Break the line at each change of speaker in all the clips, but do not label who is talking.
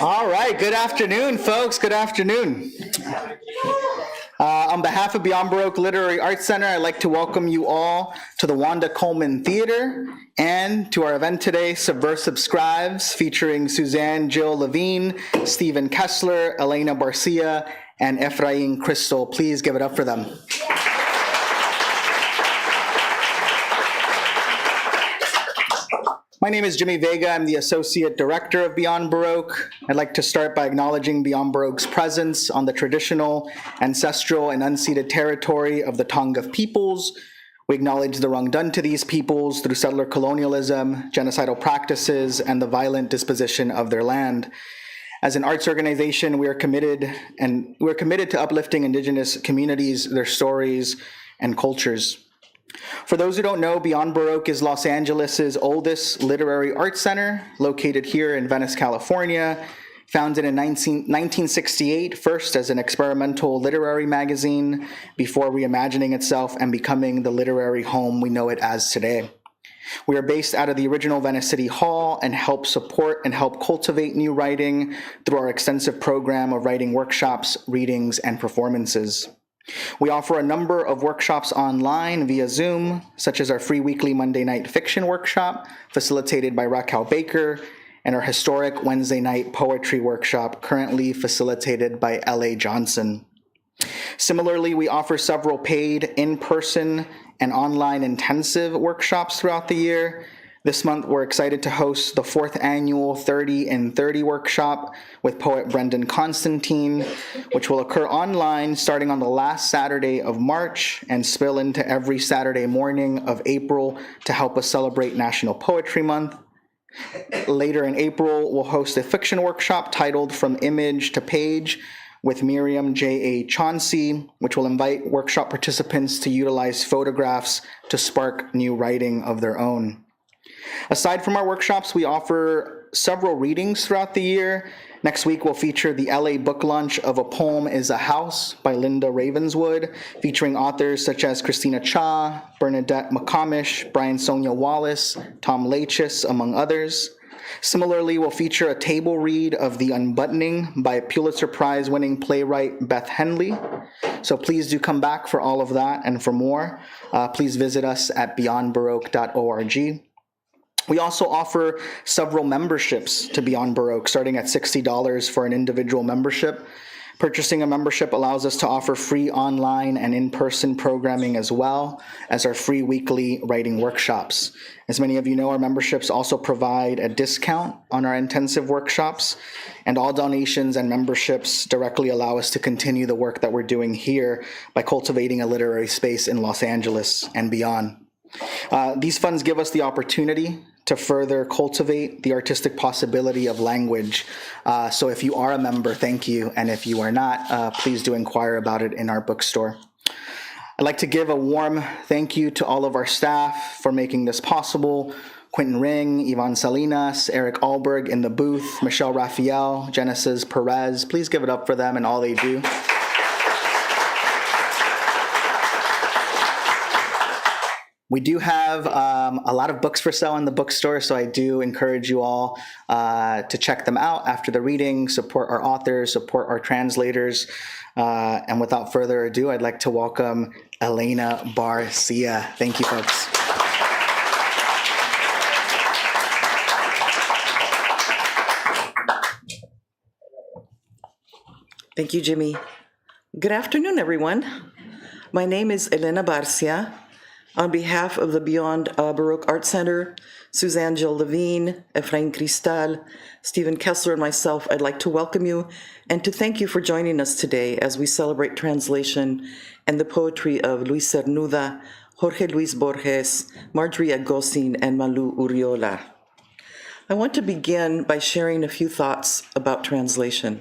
All right, good afternoon, folks. Good afternoon. On behalf of Beyond Baroque Literary Arts Center, I'd like to welcome you all to the Wanda Coleman Theater and to our event today, Subversive Scribes, featuring Suzanne, Jill Levine, Stephen Kessler, Elena Barcia, and Efrain Kristal. Please give it up for them. My name is Jimmy Vega. I'm the Associate Director of Beyond Baroque. I'd like to start by acknowledging Beyond Baroque's presence on the traditional, ancestral, and unceded territory of the Tonga peoples. We acknowledge the wrong done to these peoples through settler colonialism, genocidal practices, and the violent disposition of their land. As an arts organization, we are committed to uplifting Indigenous communities, their stories, and cultures. For those who don't know, Beyond Baroque is Los Angeles' oldest literary arts center, located here in Venice, California, founded in 1968, first as an experimental literary magazine, before reimagining itself and becoming the literary home we know it as today. We are based out of the original Venice City Hall and help support and help cultivate new writing through our extensive program of writing workshops, readings, and performances. We offer a number of workshops online via Zoom, such as our free weekly Monday night fiction workshop, facilitated by Raquel Baker, and our historic Wednesday night poetry workshop, currently facilitated by L.A. Johnson. Similarly, we offer several paid in-person and online intensive workshops throughout the year. This month, we're excited to host the 4th annual 30 in 30 workshop with poet Brendan Constantine, which will occur online starting on the last Saturday of March and spill into every Saturday morning of April to help us celebrate National Poetry Month. Later in April, we'll host a fiction workshop titled From Image to Page with Miriam J.A. Chauncey, which will invite workshop participants to utilize photographs to spark new writing of their own. Aside from our workshops, we offer several readings throughout the year. Next week, we'll feature the LA book launch of A Poem is a House by Linda Ravenswood, featuring authors such as Christina Cha, Bernadette McComish, Brian Sonia Wallace, Tom Lachis, among others. Similarly, we'll feature a table read of The Unbuttoning by Pulitzer Prize-winning playwright Beth Henley. So please do come back for all of that and for more. Please visit us at beyondbaroque.org. We also offer several memberships to Beyond Baroque, starting at $60 for an individual membership. Purchasing a membership allows us to offer free online and in-person programming as well as our free weekly writing workshops. As many of you know, our memberships also provide a discount on our intensive workshops, and all donations and memberships directly allow us to continue the work that we're doing here by cultivating a literary space in Los Angeles and beyond. These funds give us the opportunity to further cultivate the artistic possibility of language. So if you are a member, thank you. And if you are not, please do inquire about it in our bookstore. I'd like to give a warm thank you to all of our staff for making this possible. Quentin Ring, Ivan Salinas, Eric Alberg in the booth, Michelle Raphael, Genesis Perez. Please give it up for them and all they do. We do have a lot of books for sale in the bookstore, so I do encourage you all to check them out after the reading, support our authors, support our translators. And without further ado, I'd like to welcome Elena Barcia. Thank you, folks.
Thank you, Jimmy. Good afternoon, everyone. My name is Elena Barcia. On behalf of the Beyond Baroque Art Center, Suzanne, Jill Levine, Efrain Kristal, Stephen Kessler, and myself, I'd like to welcome you and to thank you for joining us today as we celebrate translation and the poetry of Luis Cernuda, Jorge Luis Borges, Marjorie Agosin, and Malú Urriola. I want to begin by sharing a few thoughts about translation.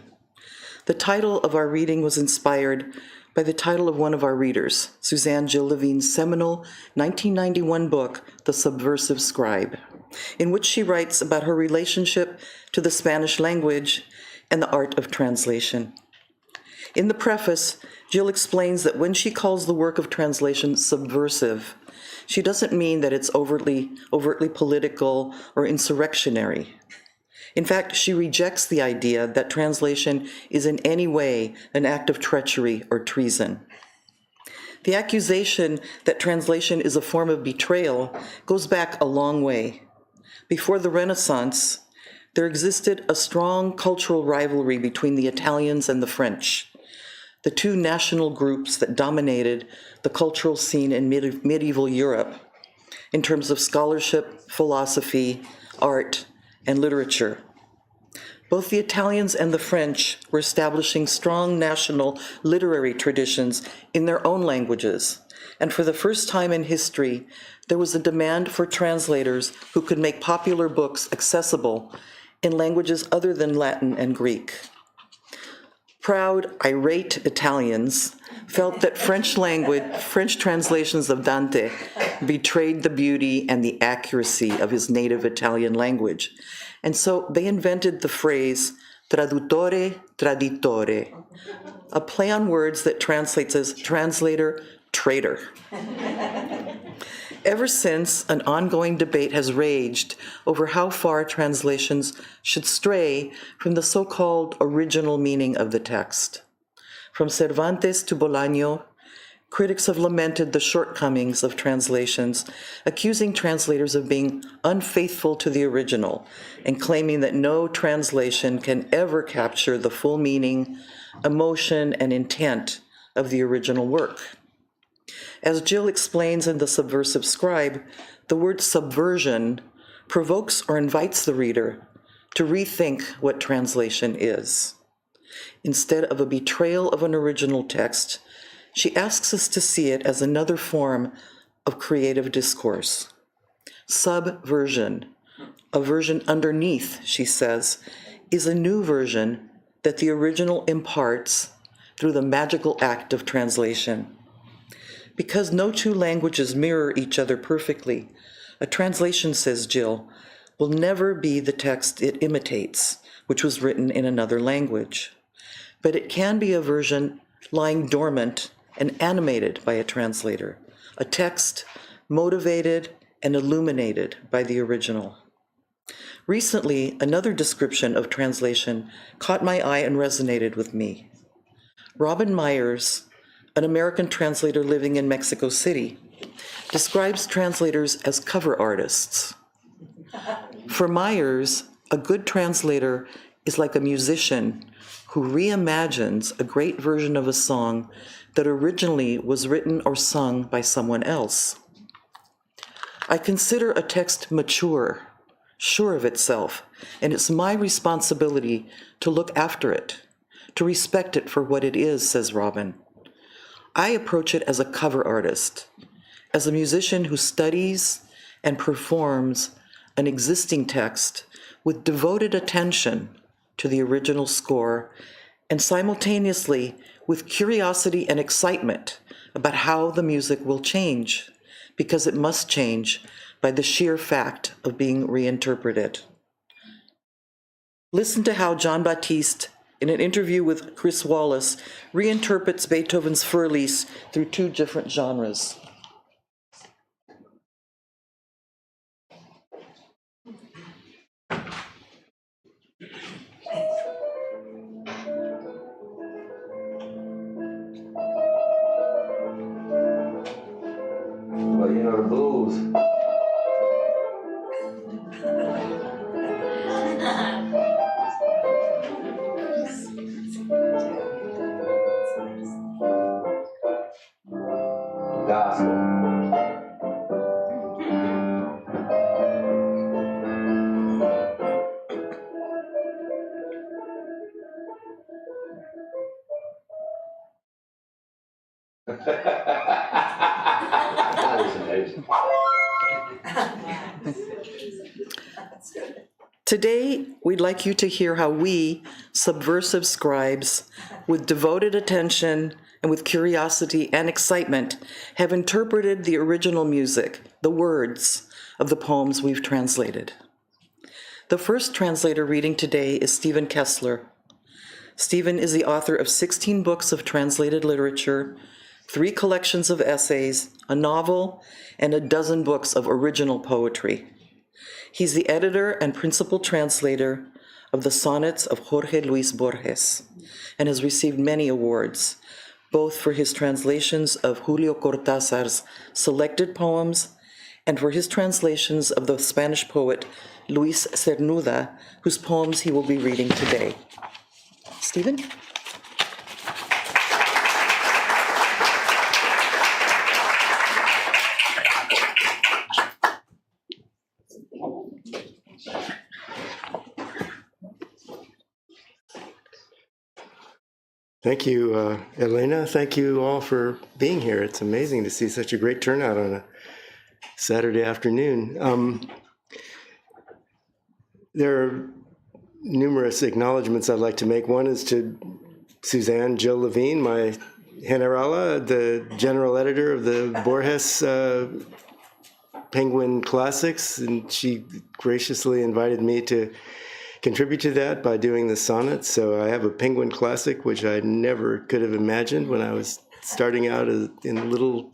The title of our reading was inspired by the title of one of our readers, Suzanne Jill Levine's seminal 1991 book, The Subversive Scribe, in which she writes about her relationship to the Spanish language and the art of translation. In the preface, Jill explains that when she calls the work of translation subversive, she doesn't mean that it's overtly political or insurrectionary. In fact, she rejects the idea that translation is in any way an act of treachery or treason. The accusation that translation is a form of betrayal goes back a long way. Before the Renaissance, there existed a strong cultural rivalry between the Italians and the French, the two national groups that dominated the cultural scene in medieval Europe in terms of scholarship, philosophy, art, and literature. Both the Italians and the French were establishing strong national literary traditions in their own languages, and for the first time in history, there was a demand for translators who could make popular books accessible in languages other than Latin and Greek. Proud, irate Italians felt that French translations of Dante betrayed the beauty and the accuracy of his native Italian language. And so they invented the phrase traduttore traditore, a play on words that translates as translator, traitor. Ever since, an ongoing debate has raged over how far translations should stray from the so-called original meaning of the text. From Cervantes to Bolaño, critics have lamented the shortcomings of translations, accusing translators of being unfaithful to the original and claiming that no translation can ever capture the full meaning, emotion, and intent of the original work. As Jill explains in The Subversive Scribe, the word subversion provokes or invites the reader to rethink what translation is. Instead of a betrayal of an original text, she asks us to see it as another form of creative discourse. Subversion, a version underneath, she says, is a new version that the original imparts through the magical act of translation. Because no two languages mirror each other perfectly, a translation, says Jill, will never be the text it imitates, which was written in another language. But it can be a version lying dormant and animated by a translator, a text motivated and illuminated by the original. Recently, another description of translation caught my eye and resonated with me. Robin Myers, an American translator living in Mexico City, describes translators as cover artists. For Myers, a good translator is like a musician who reimagines a great version of a song that originally was written or sung by someone else. I consider a text mature, sure of itself, and it's my responsibility to look after it, to respect it for what it is, says Robin. I approach it as a cover artist, as a musician who studies and performs an existing text with devoted attention to the original score and simultaneously with curiosity and excitement about how the music will change, because it must change by the sheer fact of being reinterpreted. Listen to how John Baptiste, in an interview with Chris Wallace, reinterprets Beethoven's Fürlies through two different genres.
Well, you know the blues. Gospel. That is amazing.
Today, we'd like you to hear how we, subversive scribes, with devoted attention and with curiosity and excitement, have interpreted the original music, the words of the poems we've translated. The first translator reading today is Stephen Kessler. Stephen is the author of 16 books of translated literature, 3 collections of essays, a novel, and a dozen books of original poetry. He's the editor and principal translator of the sonnets of Jorge Luis Borges and has received many awards, both for his translations of Julio Cortázar's selected poems and for his translations of the Spanish poet Luis Cernuda, whose poems he will be reading today. Stephen?
Thank you, Elena. Thank you all for being here. It's amazing to see such a great turnout on a Saturday afternoon. There are numerous acknowledgments I'd like to make. One is to Suzanne Jill Levine, my generala, the general editor of the Borges Penguin Classics, and she graciously invited me to contribute to that by doing the sonnets. So I have a Penguin Classic, which I never could have imagined when I was starting out in little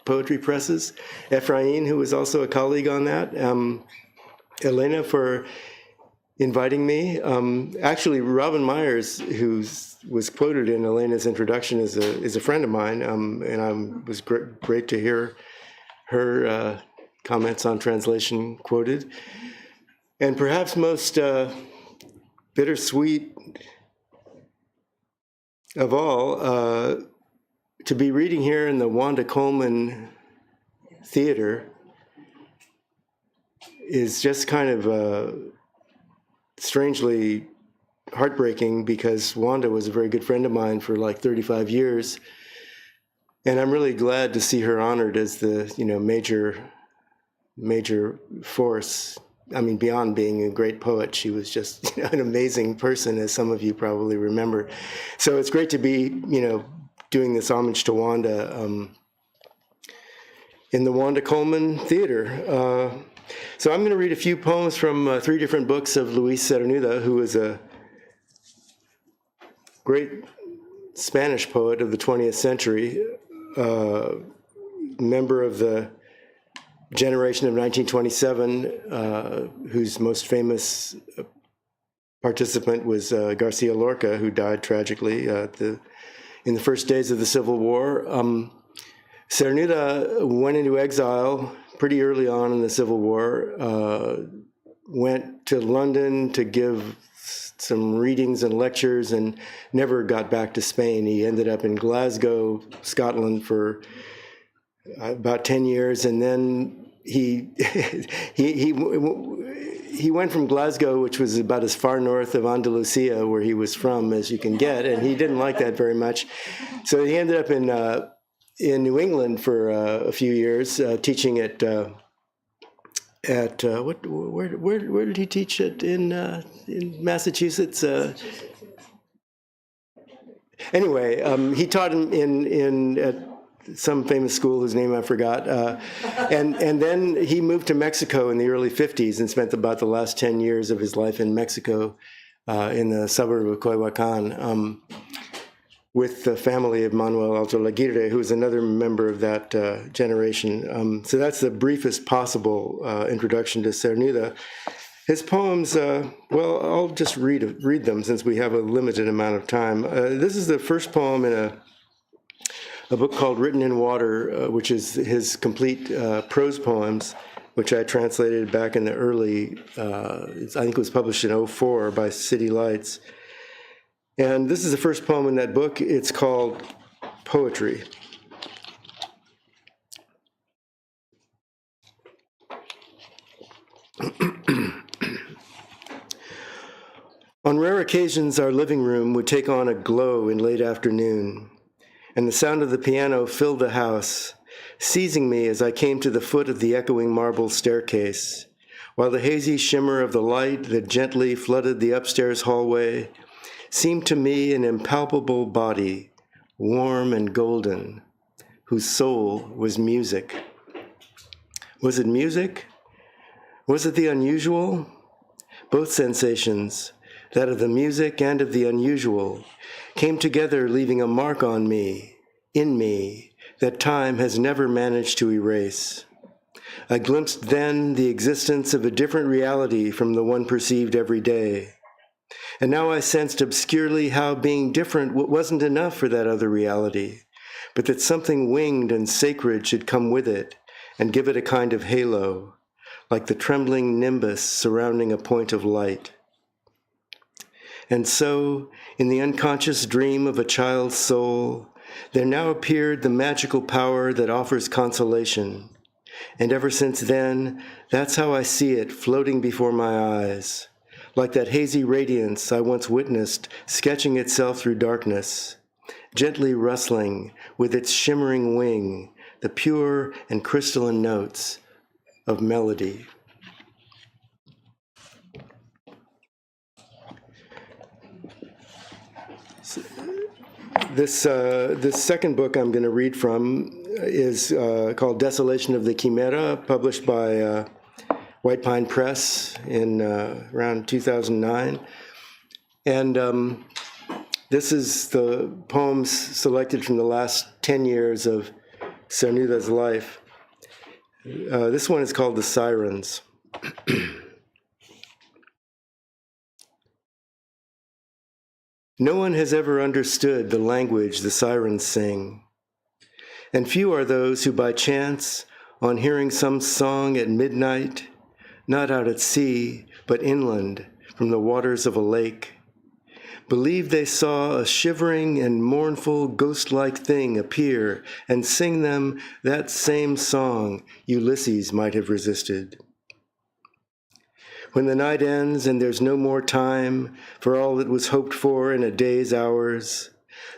poetry presses. Efrain, who was also a colleague on that. Elena for inviting me. Actually, Robin Myers, who was quoted in Elena's introduction, is a friend of mine, and it was great to hear her comments on translation quoted. And perhaps most bittersweet of all, to be reading here in the Wanda Coleman Theater is just kind of strangely heartbreaking, because Wanda was a very good friend of mine for like 35 years. And I'm really glad to see her honored as the, major force. I mean, beyond being a great poet, she was just an amazing person, as some of you probably remember. So it's great to be, doing this homage to Wanda in the Wanda Coleman Theater. So I'm going to read a few poems from 3 different books of Luis Cernuda, who is a great Spanish poet of the 20th century, member of the generation of 1927, whose most famous participant was Garcia Lorca, who died tragically in the first days of the Civil War. Cernuda went into exile pretty early on in the Civil War, went to London to give some readings and lectures, and never got back to Spain. He ended up in Glasgow, Scotland, for about 10 years, and then he went from Glasgow, which was about as far north of Andalusia, where he was from, as you can get, and he didn't like that very much. So he ended up in New England for a few years, teaching at where did he teach it in Massachusetts? Anyway, he taught him at some famous school whose name I forgot, and then he moved to Mexico in the early 50s and spent about the last 10 years of his life in Mexico, in the suburb of Coyoacán, with the family of Manuel Alto Laguirre, who was another member of that generation. So that's the briefest possible introduction to Cernuda. His poems, well, I'll just read them since we have a limited amount of time. This is the first poem in a book called Written in Water, which is his complete prose poems, which I translated back in the early, I think it was published in 2004 by City Lights. And this is the first poem in that book. It's called Poetry. On rare occasions, our living room would take on a glow in late afternoon, and the sound of the piano filled the house, seizing me as I came to the foot of the echoing marble staircase, while the hazy shimmer of the light that gently flooded the upstairs hallway seemed to me an impalpable body, warm and golden, whose soul was music. Was it music? Was it the unusual? Both sensations, that of the music and of the unusual, came together, leaving a mark on me, in me that time has never managed to erase. I glimpsed then the existence of a different reality from the one perceived every day. And now I sensed obscurely how being different wasn't enough for that other reality, but that something winged and sacred should come with it and give it a kind of halo, like the trembling nimbus surrounding a point of light. And so, in the unconscious dream of a child's soul, there now appeared the magical power that offers consolation. And ever since then, that's how I see it floating before my eyes, like that hazy radiance I once witnessed sketching itself through darkness, gently rustling with its shimmering wing the pure and crystalline notes of melody. This second book I'm going to read from is called Desolation of the Chimera, published by White Pine Press in around 2009. And this is the poems selected from the last 10 years of Cernuda's life. This one is called The Sirens. No one has ever understood the language the sirens sing, and few are those who by chance, on hearing some song at midnight, not out at sea, but inland from the waters of a lake, believe they saw a shivering and mournful ghost-like thing appear and sing them that same song Ulysses might have resisted. When the night ends and there's no more time for all that was hoped for in a day's hours,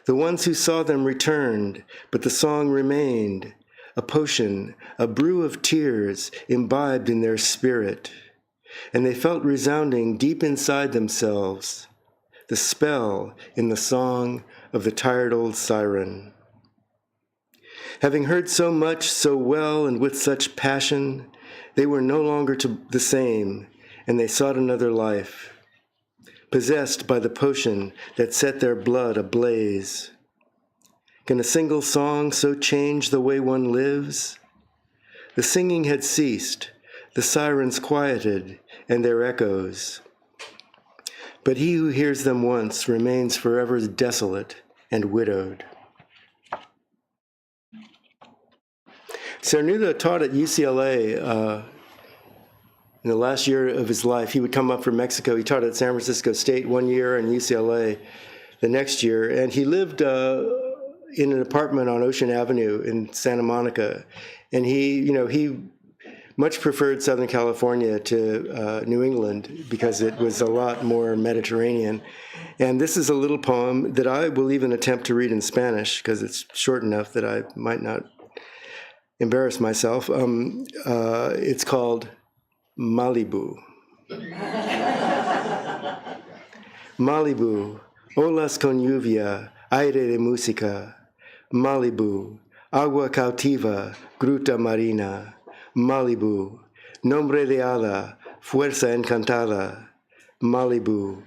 the ones who saw them returned, but the song remained, a potion, a brew of tears imbibed in their spirit, and they felt resounding deep inside themselves, the spell in the song of the tired old siren. Having heard so much, so well, and with such passion, they were no longer the same, and they sought another life, possessed by the potion that set their blood ablaze. Can a single song so change the way one lives? The singing had ceased, the sirens quieted, and their echoes. But he who hears them once remains forever desolate and widowed. Cernuda taught at UCLA in the last year of his life. He would come up from Mexico. He taught at San Francisco State 1 year and UCLA the next year. And he lived in an apartment on Ocean Avenue in Santa Monica. And he much preferred Southern California to New England because it was a lot more Mediterranean. And this is a little poem that I will even attempt to read in Spanish because it's short enough that I might not embarrass myself. It's called Malibu. Malibu, olas con lluvia, aire de música. Malibu, agua cautiva, gruta marina. Malibu, nombre de hada, fuerza encantada. Malibu,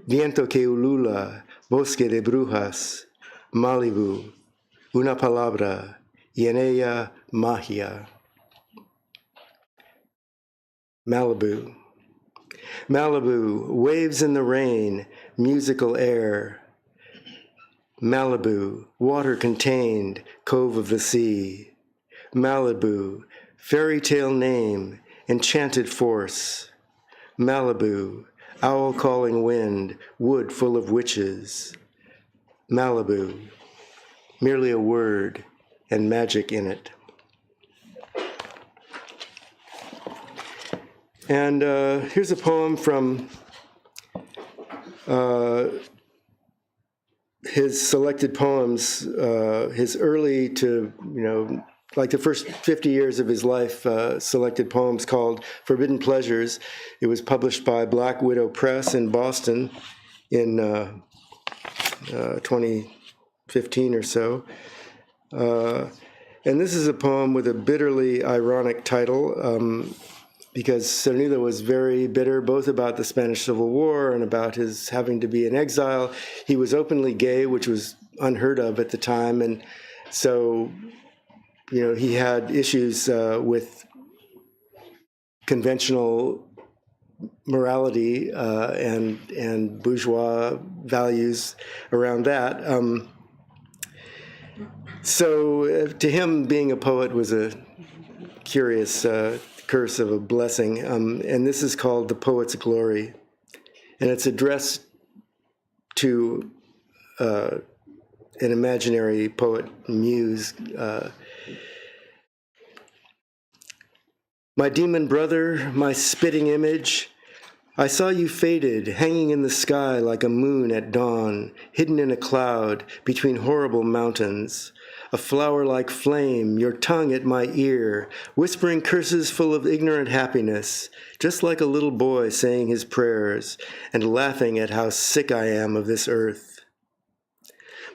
viento que ulula, bosque de brujas. Malibu, una palabra, y en ella magia. Malibu. Malibu, waves in the rain, musical air. Malibu, water contained, cove of the sea. Malibu, fairy tale name, enchanted force. Malibu, owl calling wind, wood full of witches. Malibu, merely a word and magic in it. And here's a poem from his selected poems, his early to, like the first 50 years of his life, selected poems called Forbidden Pleasures. It was published by Black Widow Press in Boston in 2015 or so. And this is a poem with a bitterly ironic title, because Cernuda was very bitter both about the Spanish Civil War and about his having to be in exile. He was openly gay, which was unheard of at the time, and So, he had issues with conventional morality and bourgeois values around that. So to him, being a poet was a curious curse of a blessing. And this is called The Poet's Glory. And it's addressed to an imaginary poet muse. My demon brother, my spitting image, I saw you faded, hanging in the sky like a moon at dawn, hidden in a cloud between horrible mountains. A flower-like flame, your tongue at my ear, whispering curses full of ignorant happiness, just like a little boy saying his prayers and laughing at how sick I am of this earth.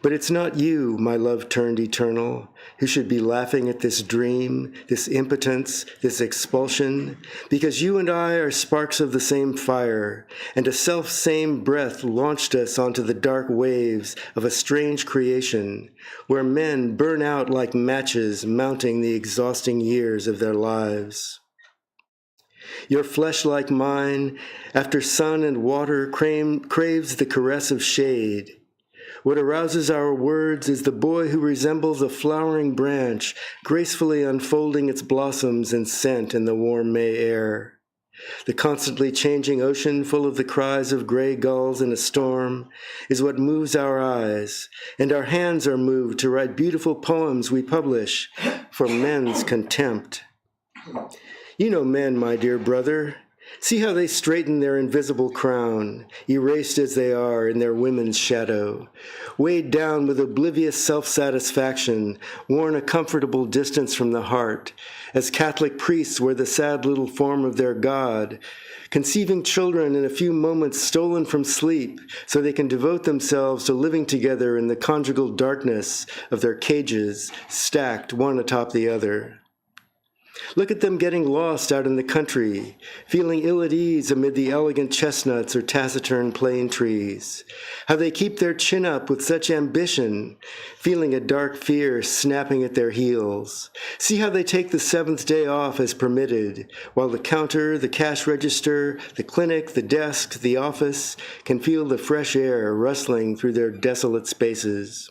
But it's not you, my love turned eternal, who should be laughing at this dream, this impotence, this expulsion, because you and I are sparks of the same fire, and a self-same breath launched us onto the dark waves of a strange creation, where men burn out like matches mounting the exhausting years of their lives. Your flesh like mine, after sun and water, craves the caress of shade. What arouses our words is the boy who resembles a flowering branch, gracefully unfolding its blossoms and scent in the warm May air. The constantly changing ocean, full of the cries of gray gulls in a storm, is what moves our eyes, and our hands are moved to write beautiful poems we publish for men's contempt. You know men, my dear brother. See how they straighten their invisible crown, erased as they are in their women's shadow, weighed down with oblivious self-satisfaction, worn a comfortable distance from the heart, as Catholic priests wear the sad little form of their God, conceiving children in a few moments stolen from sleep so they can devote themselves to living together in the conjugal darkness of their cages, stacked one atop the other. Look at them getting lost out in the country, feeling ill at ease amid the elegant chestnuts or taciturn plane trees. How they keep their chin up with such ambition, feeling a dark fear snapping at their heels. See how they take the seventh day off as permitted, while the counter, the cash register, the clinic, the desk, the office can feel the fresh air rustling through their desolate spaces.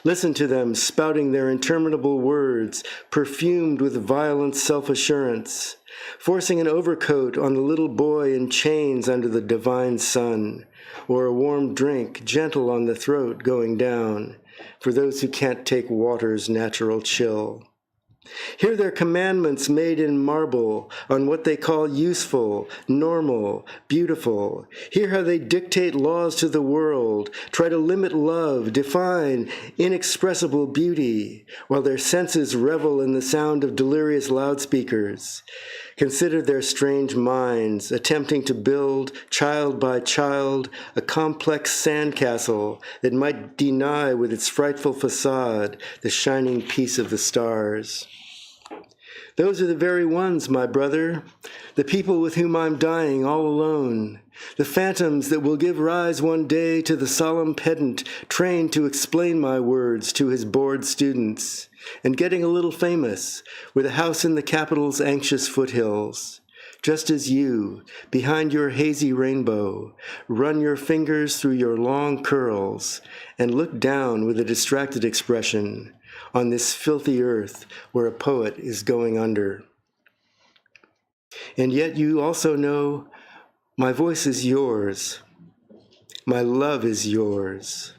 Listen to them spouting their interminable words, perfumed with violent self-assurance, forcing an overcoat on the little boy in chains under the divine sun, or a warm drink gentle on the throat going down, for those who can't take water's natural chill. Hear their commandments made in marble on what they call useful, normal, beautiful. Hear how they dictate laws to the world, try to limit love, define inexpressible beauty, while their senses revel in the sound of delirious loudspeakers. Consider their strange minds, attempting to build, child by child, a complex sandcastle that might deny with its frightful facade the shining peace of the stars. Those are the very ones, my brother, the people with whom I'm dying all alone, the phantoms that will give rise one day to the solemn pedant trained to explain my words to his bored students, and getting a little famous, with a house in the capital's anxious foothills. Just as you, behind your hazy rainbow, run your fingers through your long curls and look down with a distracted expression on this filthy earth where a poet is going under. And yet you also know my voice is yours. My love is yours.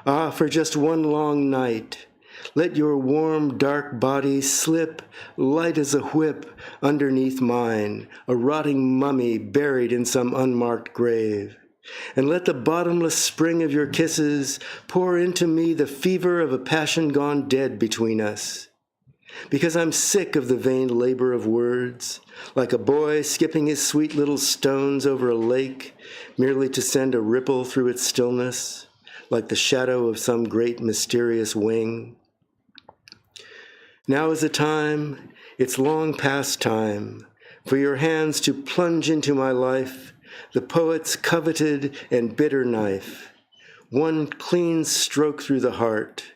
Ah, for just one long night, let your warm, dark body slip, light as a whip, underneath mine, a rotting mummy buried in some unmarked grave. And let the bottomless spring of your kisses pour into me the fever of a passion gone dead between us. Because I'm sick of the vain labor of words, like a boy skipping his sweet little stones over a lake, merely to send a ripple through its stillness, like the shadow of some great mysterious wing. Now is the time, it's long past time, for your hands to plunge into my life, the poet's coveted and bitter knife, one clean stroke through the heart,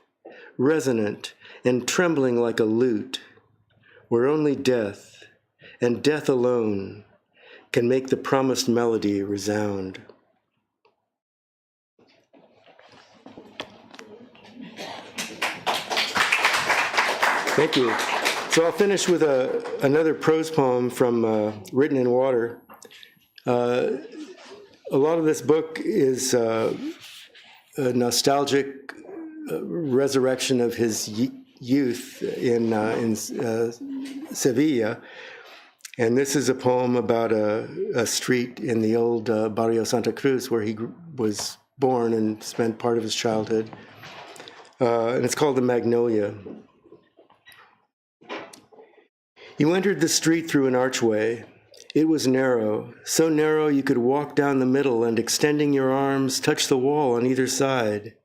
resonant and trembling like a lute, where only death, and death alone, can make the promised melody resound. Thank you. So I'll finish with another prose poem from Written in Water. A lot of this book is a nostalgic resurrection of his youth in Sevilla. And this is a poem about a street in the old Barrio Santa Cruz where he was born and spent part of his childhood. And it's called The Magnolia. You entered the street through an archway. It was narrow, so narrow you could walk down the middle and, extending your arms, touch the wall on either side.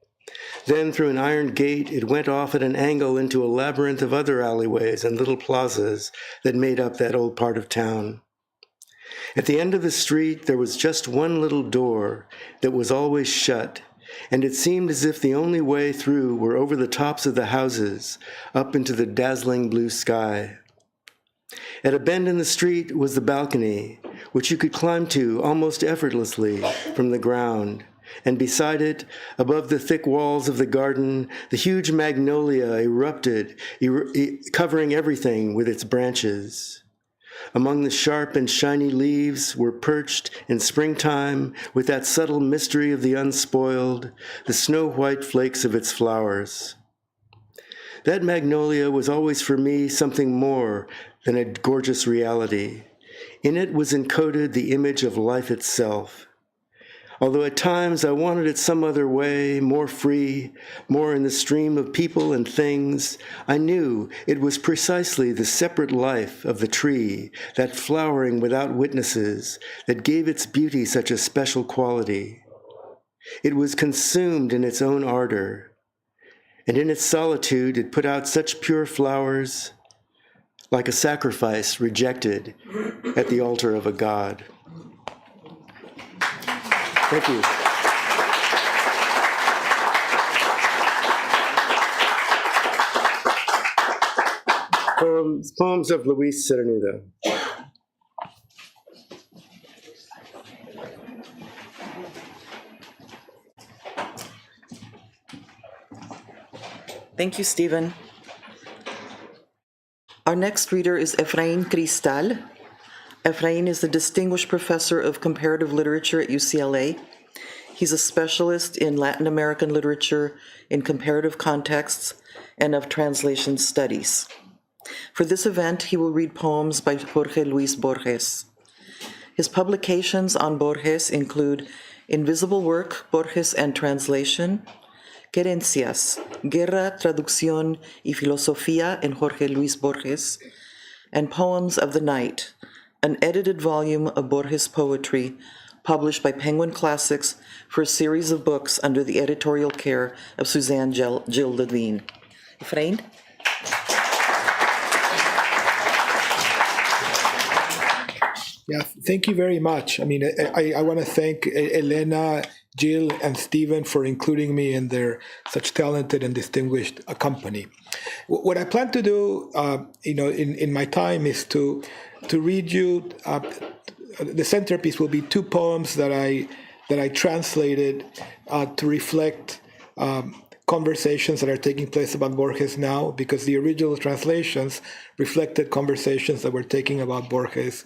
Then, through an iron gate, it went off at an angle into a labyrinth of other alleyways and little plazas that made up that old part of town. At the end of the street, there was just one little door that was always shut, and it seemed as if the only way through were over the tops of the houses, up into the dazzling blue sky. At a bend in the street was the balcony, which you could climb to almost effortlessly from the ground, and beside it, above the thick walls of the garden, the huge magnolia erupted, covering everything with its branches. Among the sharp and shiny leaves were perched, in springtime, with that subtle mystery of the unspoiled, the snow-white flakes of its flowers. That magnolia was always for me something more than a gorgeous reality. In it was encoded the image of life itself. Although at times I wanted it some other way, more free, more in the stream of people and things, I knew it was precisely the separate life of the tree, that flowering without witnesses, that gave its beauty such a special quality. It was consumed in its own ardor, and in its solitude it put out such pure flowers, like a sacrifice rejected at the altar of a god. Thank you. Poems of Luis Cernuda.
Thank you, Stephen. Our next reader is Efrain Kristal. Efrain is the Distinguished Professor of Comparative Literature at UCLA. He's a specialist in Latin American literature in comparative contexts and of translation studies. For this event, he will read poems by Jorge Luis Borges. His publications on Borges include Invisible Work, Borges and Translation, Querencias, Guerra, Traducción y Filosofía en Jorge Luis Borges, and Poems of the Night, an edited volume of Borges poetry published by Penguin Classics for a series of books under the editorial care of Suzanne Jill Levine. Efrain?
Yeah, thank you very much. I mean, I want to thank Elena, Jill, and Stephen for including me in their such talented and distinguished company. What I plan to do, in my time is to read you. The centerpiece will be two poems that I translated to reflect conversations that are taking place about Borges now, because the original translations reflected conversations that were taking about Borges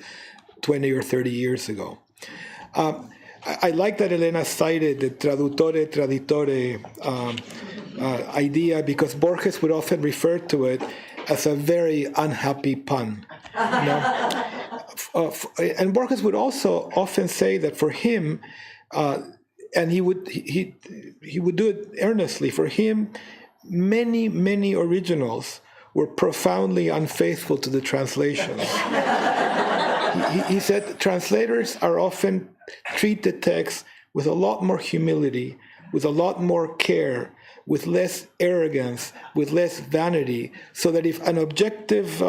20 or 30 years ago. I like that Elena cited the traduttore traditore idea, because Borges would often refer to it as a very unhappy pun. And Borges would also often say that for him, and he would do it earnestly, for him, many originals were profoundly unfaithful to the translations. He said translators are often treat the text with a lot more humility, with a lot more care, with less arrogance, with less vanity, so that if an objective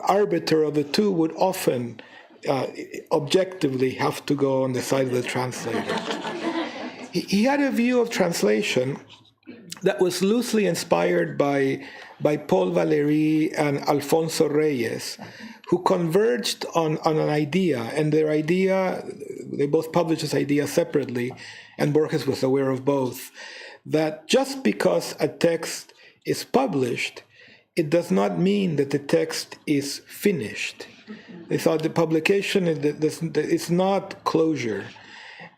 arbiter of the two would often objectively have to go on the side of the translator. He had a view of translation that was loosely inspired by Paul Valéry and Alfonso Reyes, who converged on an idea, and their idea, they both published this idea separately, and Borges was aware of both, that just because a text is published, it does not mean that the text is finished. They thought the publication is not closure.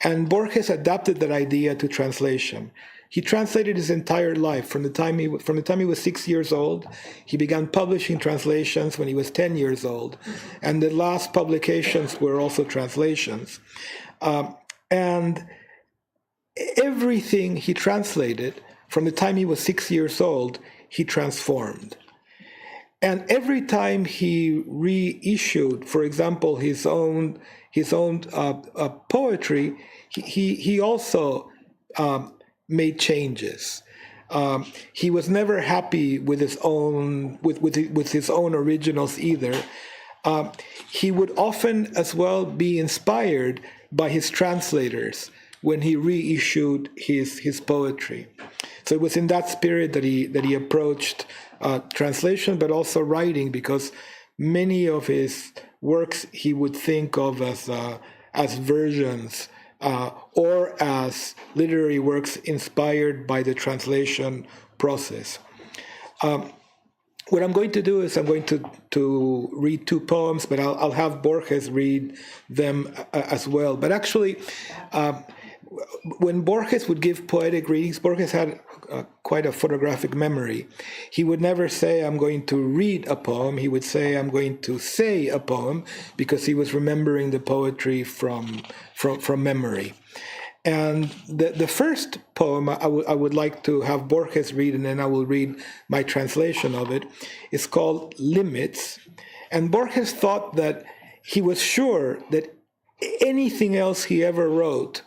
And Borges adapted that idea to translation. He translated his entire life from the time he was 6 years old. He began publishing translations when he was 10 years old, and the last publications were also translations. And everything he translated from the time he was 6 years old, he transformed. And every time he reissued, for example, his own poetry, he also made changes. He was never happy with his own originals either. He would often as well be inspired by his translators when he reissued his poetry. So it was in that spirit that he approached translation, but also writing, because many of his works he would think of as versions or as literary works inspired by the translation process. What I'm going to do is I'm going to read two poems, but I'll have Borges read them as well. But actually, when Borges would give poetic readings, Borges had quite a photographic memory. He would never say, I'm going to read a poem. He would say, I'm going to say a poem, because he was remembering the poetry from memory. And the first poem I would like to have Borges read, and then I will read my translation of it, is called Limits. And Borges thought that he was sure that anything else he ever wrote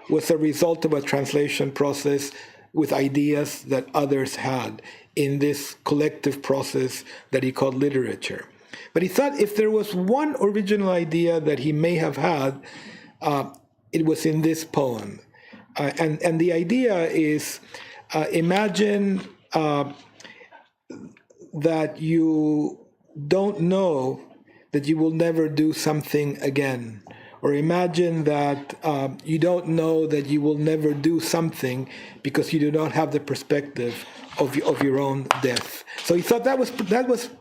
was a result of a translation process with ideas that others had in this collective process that he called literature. But he thought if there was one original idea that he may have had, it was in this poem. And the idea is, imagine that you don't know that you will never do something again. Or imagine that you don't know that you will never do something because you do not have the perspective of your own death. So he thought that was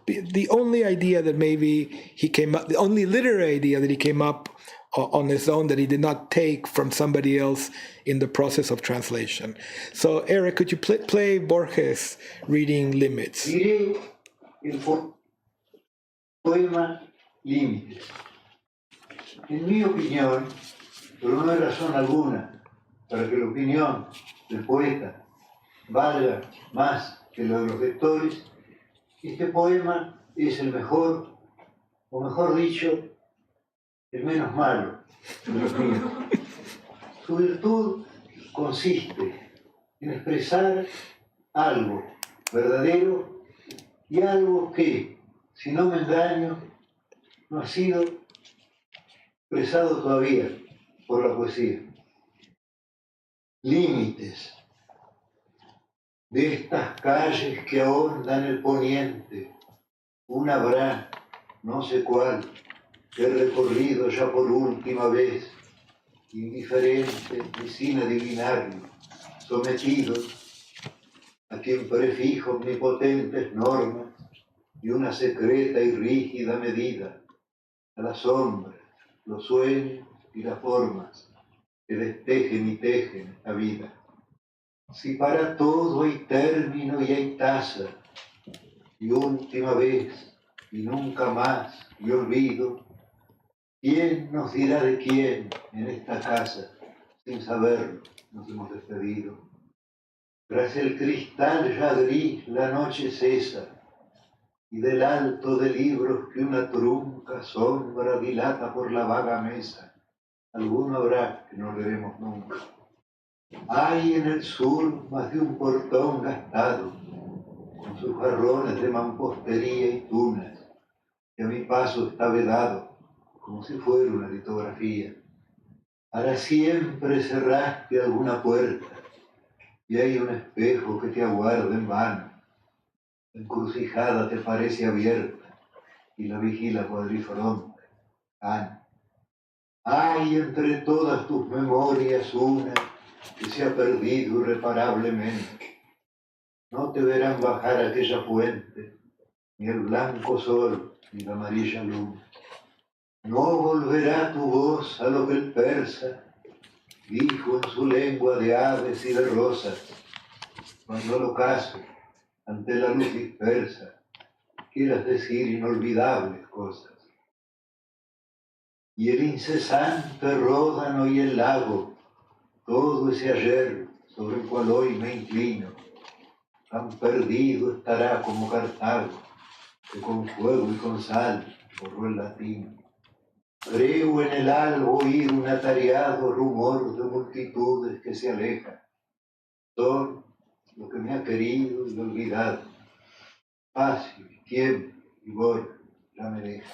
the only idea that maybe he came up, the only literary idea that he came up on his own, that he did not take from somebody else in the process of translation. So Eric, could you play Borges reading Limits?
Diré el poema Límites. En mi opinión, pero no hay razón alguna para que la opinión del poeta valga más que la de los lectores, este poema es el mejor, o mejor dicho, el menos malo de los míos. Su virtud consiste en expresar algo verdadero y algo que, si no me engaño, no ha sido expresado todavía por la poesía. Límites de estas calles que ahondan el poniente, una habrá, no sé cuál, que he recorrido ya por última vez, indiferente y sin adivinarlo, sometido a quien prefijo omnipotentes normas y una secreta y rígida medida, a las sombras, los sueños y las formas que destejen y tejen la vida. Si para todo hay término y hay tasa, y última vez, y nunca más, y olvido, ¿quién nos dirá de quién en esta casa? Sin saberlo nos hemos despedido. Tras el cristal ya gris la noche cesa, y del alto de libros que una trunca sombra dilata por la vaga mesa, alguno habrá que no leeremos nunca. Hay en el sur más de un portón gastado, con sus jarrones de mampostería y tunas, que a mi paso está vedado, como si fuera una litografía. Para siempre cerraste alguna puerta, y hay un espejo que te aguarda en vano. La encrucijada te parece abierta y la vigila cuadrifronte. Hay entre todas tus memorias una que se ha perdido irreparablemente. No te verán bajar aquella fuente, ni el blanco sol, ni la amarilla luna. No volverá tu voz a lo que el persa dijo en su lengua de aves y de rosas, cuando al ocaso, ante la luz dispersa, quieras decir inolvidables cosas. Y el incesante ródano y el lago, todo ese ayer sobre el cual hoy me inclino, tan perdido estará como Cartago, que con fuego y con sal borró el latín. Creo en el alba oír un atareado rumor de multitudes que se alejan. Son lo que me ha querido y olvidado. Fácil, tiempo y Borges ya me deja.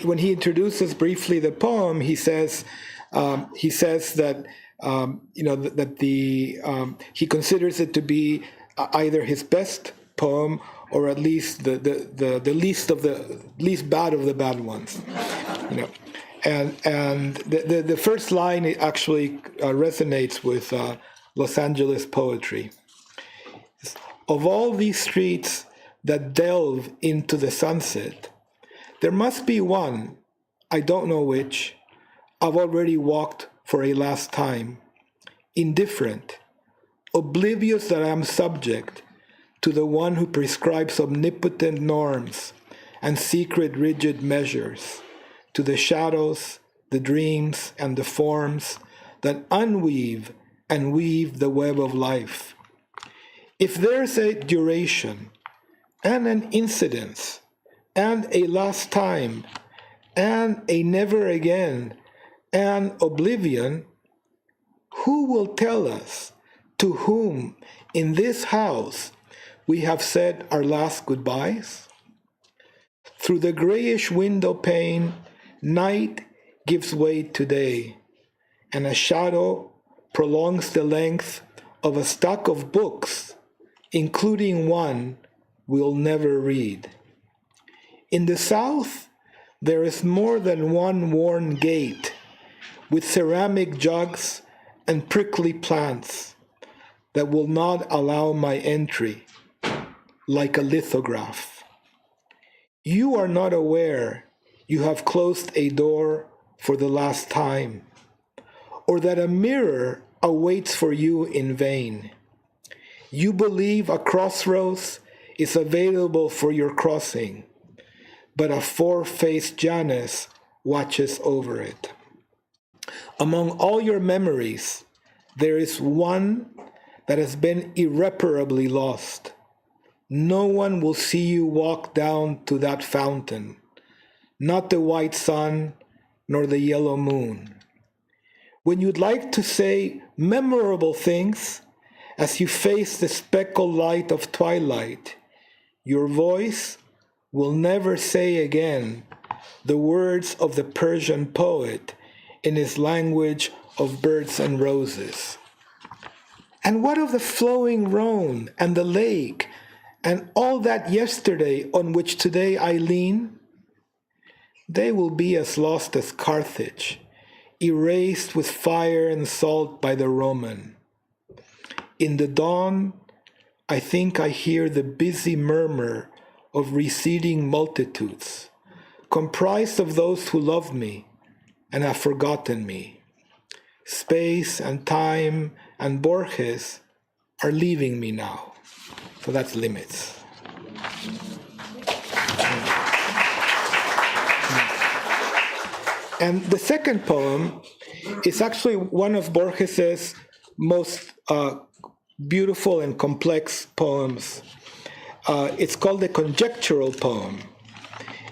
When he introduces briefly the poem, he says that he considers it to be either his best poem or at least the least bad of the bad ones. And the first line actually resonates with Los Angeles poetry. Of all these streets that delve into the sunset, there must be one, I don't know which, I've already walked for a last time, indifferent, oblivious that I am subject to the one who prescribes omnipotent norms and secret rigid measures, to the shadows, the dreams, and the forms that unweave and weave the web of life. If there's a duration, and an incidence, and a last time, and a never again, and oblivion, who will tell us to whom in this house we have said our last goodbyes? Through the grayish window pane, night gives way to day, and a shadow prolongs the length of a stack of books, including one we'll never read. In the south, there is more than one worn gate with ceramic jugs and prickly plants that will not allow my entry, like a lithograph. You are not aware you have closed a door for the last time, or that a mirror awaits for you in vain. You believe a crossroads is available for your crossing, but a four-faced Janus watches over it. Among all your memories, there is one that has been irreparably lost. No one will see you walk down to that fountain, not the white sun nor the yellow moon. When you'd like to say memorable things, as you face the speckled light of twilight, your voice will never say again the words of the Persian poet in his language of birds and roses. And what of the flowing Rhone and the lake and all that yesterday on which today I lean? They will be as lost as Carthage, erased with fire and salt by the Roman. In the dawn, I think I hear the busy murmur of receding multitudes, comprised of those who love me and have forgotten me. Space and time and Borges are leaving me now. So that's Limits. And the second poem is actually one of Borges's most beautiful and complex poems. It's called the conjectural poem.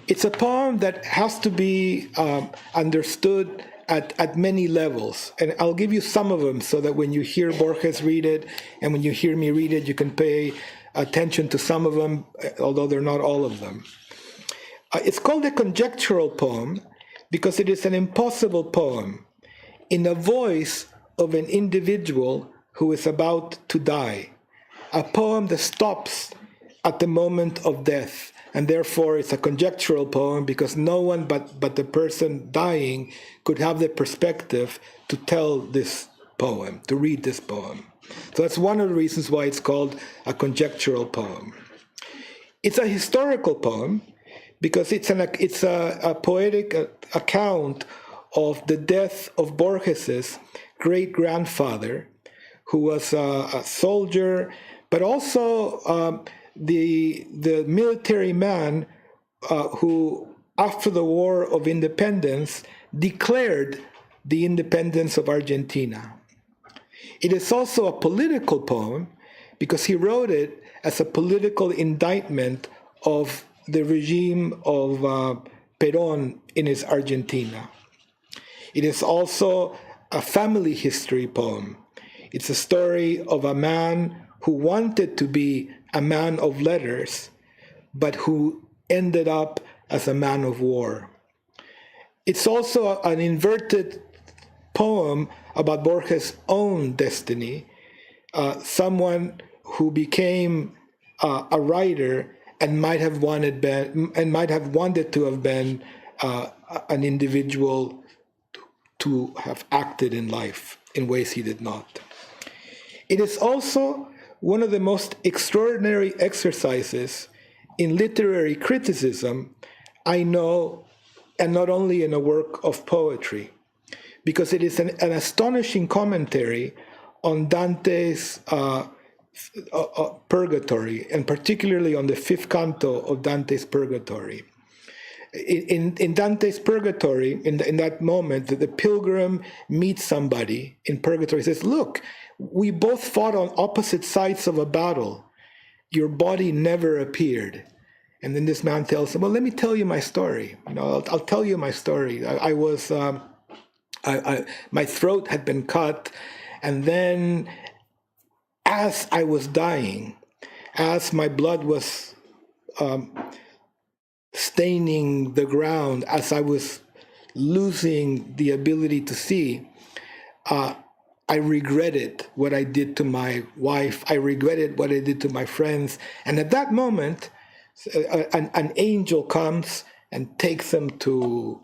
It's a poem that has to be understood at many levels. And I'll give you some of them so that when you hear Borges read it and when you hear me read it, you can pay attention to some of them, although they're not all of them. It's called a conjectural poem because it is an impossible poem in the voice of an individual who is about to die. A poem that stops at the moment of death, and therefore it's a conjectural poem because no one but the person dying could have the perspective to tell this poem, to read this poem. So that's one of the reasons why it's called a conjectural poem. It's a historical poem because it's a poetic account of the death of Borges's great-grandfather, who was a soldier, but also the military man who, after the War of Independence, declared the independence of Argentina. It is also a political poem because he wrote it as a political indictment of the regime of Perón in his Argentina. It is also a family history poem. It's a story of a man who wanted to be a man of letters, but who ended up as a man of war. It's also an inverted poem about Borges' own destiny, someone who became a writer and might have wanted to have been an individual to have acted in life in ways he did not. It is also one of the most extraordinary exercises in literary criticism I know, and not only in a work of poetry, because it is an astonishing commentary on Dante's Purgatory, and particularly on the fifth canto of Dante's Purgatory. In Dante's Purgatory, in that moment, the pilgrim meets somebody in Purgatory. He says, "Look, we both fought on opposite sides of a battle. Your body never appeared." And then this man tells him, "Well, let me tell you my story. I'll tell you my story. My throat had been cut, and then as I was dying, as my blood was staining the ground, as I was losing the ability to see, I regretted what I did to my wife. I regretted what I did to my friends. And at that moment, an angel comes and takes them to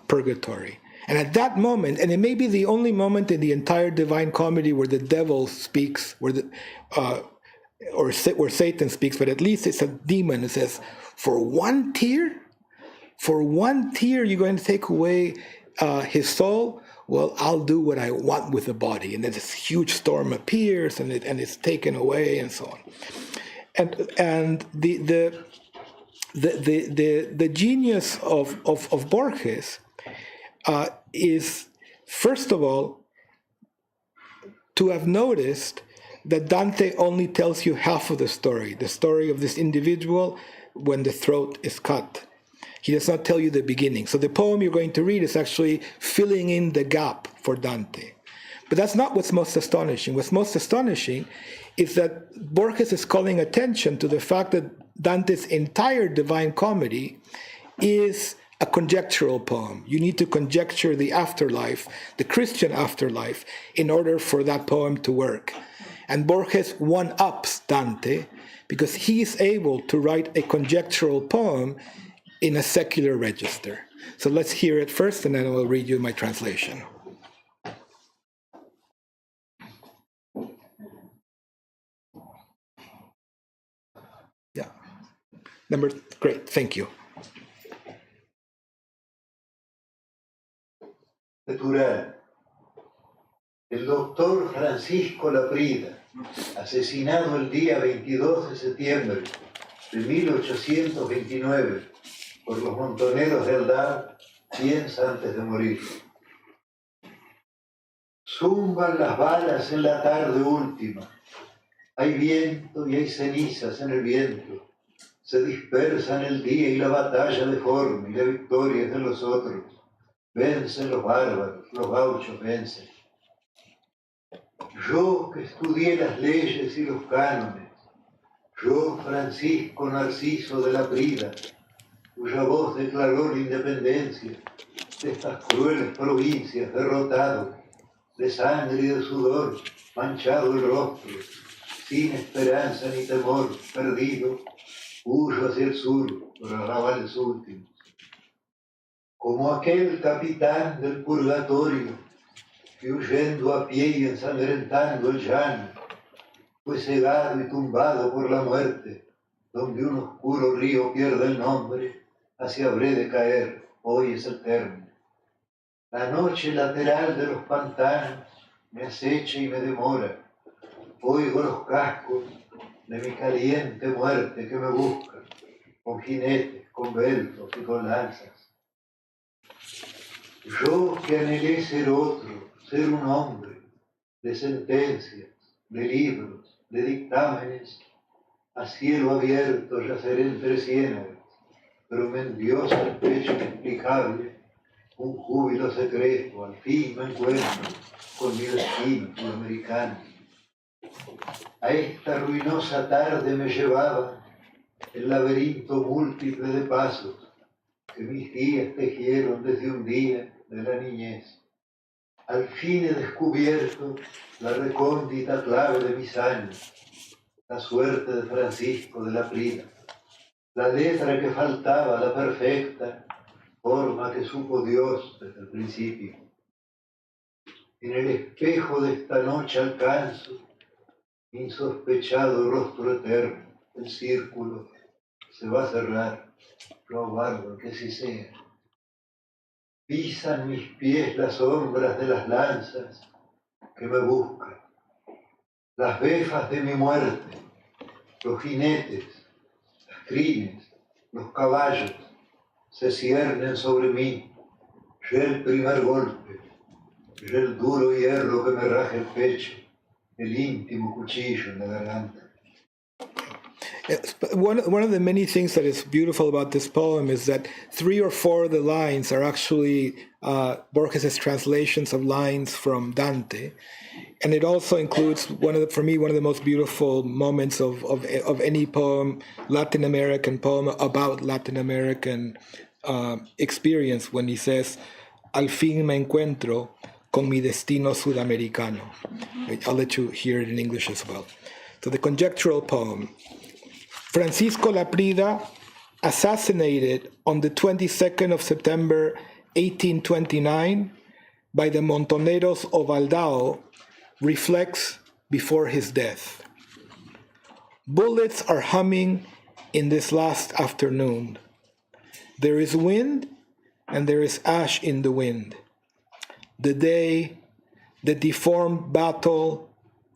purgatory. And at that moment, and it may be the only moment in the entire Divine Comedy where the devil speaks, where Satan speaks, but at least it's a demon. It says, for one tear, you're going to take away his soul? Well, I'll do what I want with the body. And then this huge storm appears, and it's taken away, and so on. And the genius of Borges is, first of all, to have noticed that Dante only tells you half of the story of this individual when the throat is cut. He does not tell you the beginning. So the poem you're going to read is actually filling in the gap for Dante. But that's not what's most astonishing. What's most astonishing is that Borges is calling attention to the fact that Dante's entire Divine Comedy is a conjectural poem. You need to conjecture the afterlife, the Christian afterlife, in order for that poem to work. And Borges one-ups Dante because he's able to write a conjectural poem in a secular register. So let's hear it first, and then I will read you my translation. Yeah. Great, thank you.
Natural. El doctor Francisco Laprida, asesinado el día 22 de septiembre de 1829 por los montoneros del Dar, piensa antes de morir. Zumban las balas en la tarde última. Hay viento y hay cenizas en el viento. Se dispersan el día y la batalla deforme y la victoria es de los otros. Vencen los bárbaros, los gauchos vencen. Yo que estudié las leyes y los cánones, yo Francisco Narciso de Laprida, cuya voz declaró la independencia, de estas crueles provincias derrotado, de sangre y de sudor manchado el rostro, sin esperanza ni temor, perdido, huyo hacia el sur por arrabales últimos. Como aquel capitán del purgatorio que huyendo a pie y ensangrentando el llano, fue cegado y tumbado por la muerte, donde un oscuro río pierde el nombre, hacia habré de caer, hoy es el término. La noche lateral de los pantanos me acecha y me demora, oigo los cascos de mi caliente muerte que me busca, con jinetes, con beltos y con lanzas. Yo que anhelé ser otro, ser un hombre, de sentencias, de libros, de dictámenes, a cielo abierto yaceré entre ciénagas, pero me endiosa el pecho inexplicable, un júbilo secreto, al fin me encuentro con mi destino sudamericano. A esta ruinosa tarde me llevaba el laberinto múltiple de pasos que mis días tejieron desde un día de la niñez. Al fin he descubierto la recóndita clave de mis años, la suerte de Francisco de la Prida, la letra que faltaba, la perfecta forma que supo Dios desde el principio. En el espejo de esta noche alcanzo insospechado rostro eterno, el círculo se va a cerrar, yo aguardo que así sea. Pisan mis pies las sombras de las lanzas que me buscan, las befas de mi muerte, los jinetes, las crines, los caballos se ciernen sobre mí, ya el primer golpe, ya el duro hierro que me raja el pecho, el íntimo cuchillo en la garganta.
One of the many things that is beautiful about this poem is that 3 or 4 of the lines are actually Borges' translations of lines from Dante. And it also includes for me, one of the most beautiful moments of any poem, Latin American poem about Latin American experience, when he says, "Al fin me encuentro con mi destino sudamericano." I'll let you hear it in English as well. So the conjectural poem. Francisco Laprida, assassinated on the 22nd of September 1829 by the Montoneros of Aldao, reflects before his death. Bullets are humming in this last afternoon. There is wind and there is ash in the wind. The day, the deformed battle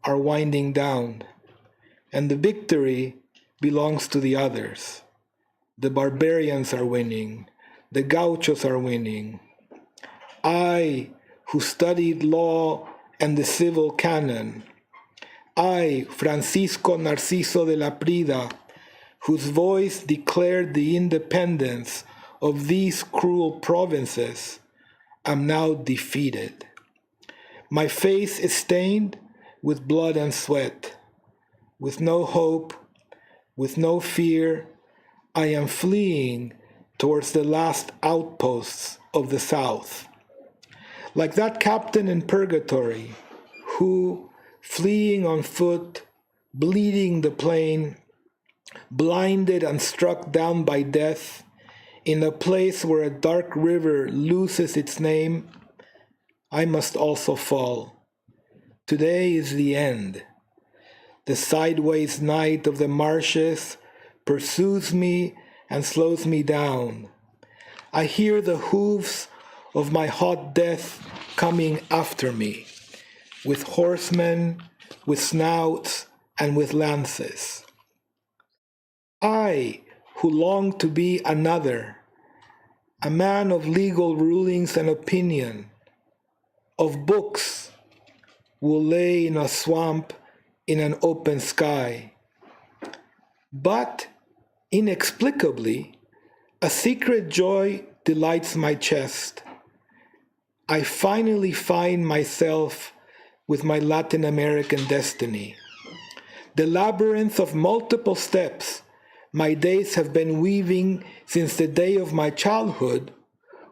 are winding down, and the victory belongs to the others. The barbarians are winning. The gauchos are winning. I, who studied law and the civil canon, I, Francisco Narciso de Laprida, whose voice declared the independence of these cruel provinces, am now defeated. My face is stained with blood and sweat. With no hope, with no fear, I am fleeing towards the last outposts of the South. Like that captain in Purgatory, who, fleeing on foot, bleeding the plain, blinded and struck down by death, in a place where a dark river loses its name, I must also fall. Today is the end. The sideways night of the marshes pursues me and slows me down. I hear the hooves of my hot death coming after me, with horsemen, with snouts, and with lances. I, who long to be another, a man of legal rulings and opinion, of books, will lay in a swamp in an open sky. But inexplicably, a secret joy delights my chest. I finally find myself with my Latin American destiny. The labyrinth of multiple steps my days have been weaving since the day of my childhood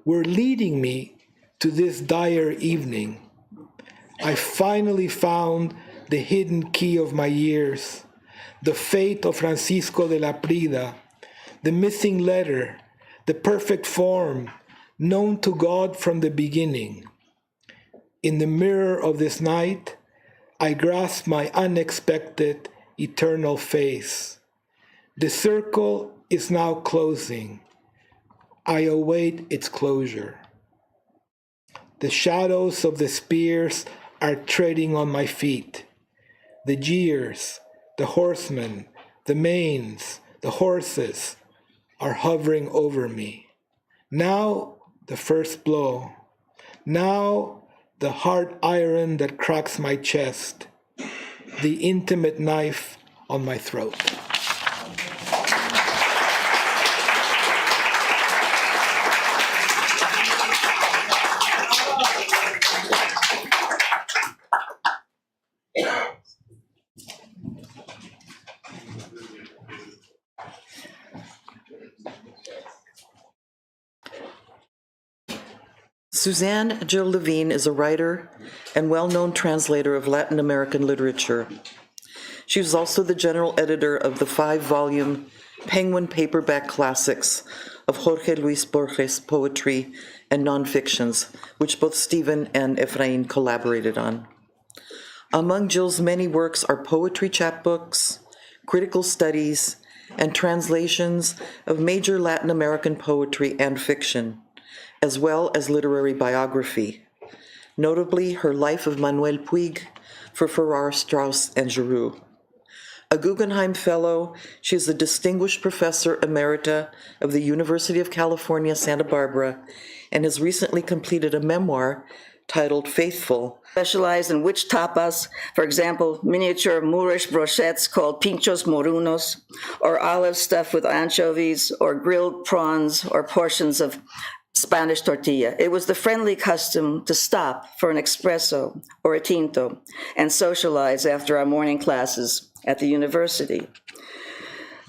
were leading me to this dire evening. I finally found the hidden key of my years, the fate of Francisco de la Prida, the missing letter, the perfect form, known to God from the beginning. In the mirror of this night, I grasp my unexpected, eternal face. The circle is now closing. I await its closure. The shadows of the spears are treading on my feet. The jeers, the horsemen, the manes, the horses are hovering over me. Now the first blow. Now the hard iron that cracks my chest. The intimate knife on my throat.
Suzanne Jill Levine is a writer and well-known translator of Latin American literature. She was also the general editor of the 5-volume Penguin paperback classics of Jorge Luis Borges' poetry and nonfictions, which both Stephen and Efrain collaborated on. Among Jill's many works are poetry chapbooks, critical studies, and translations of major Latin American poetry and fiction, as well as literary biography, notably her Life of Manuel Puig for Farrar, Straus, and Giroux. A Guggenheim Fellow, she is a distinguished professor emerita of the University of California, Santa Barbara, and has recently completed a memoir titled Faithful.
Specialized in witch tapas, for example, miniature Moorish brochettes called pinchos morunos, or olive stuffed with anchovies, or grilled prawns, or portions of Spanish tortilla. It was the friendly custom to stop for an espresso or a tinto and socialize after our morning classes at the university.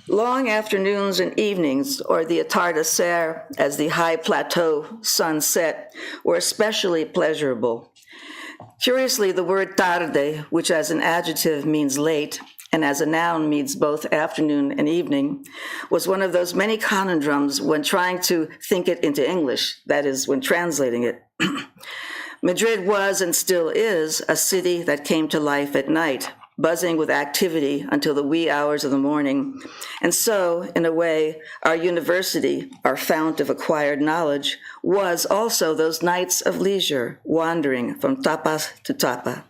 Long afternoons and evenings, or the atardecer as the high plateau sun set, were especially pleasurable. Curiously, the word tarde, which as an adjective means late, and as a noun means both afternoon and evening, was one of those many conundrums when trying to think it into English, that is, when translating it. Madrid was and still is a city that came to life at night, buzzing with activity until the wee hours of the morning. And so, in a way, our university, our fount of acquired knowledge, was also those nights of leisure, wandering from tapas to tapa.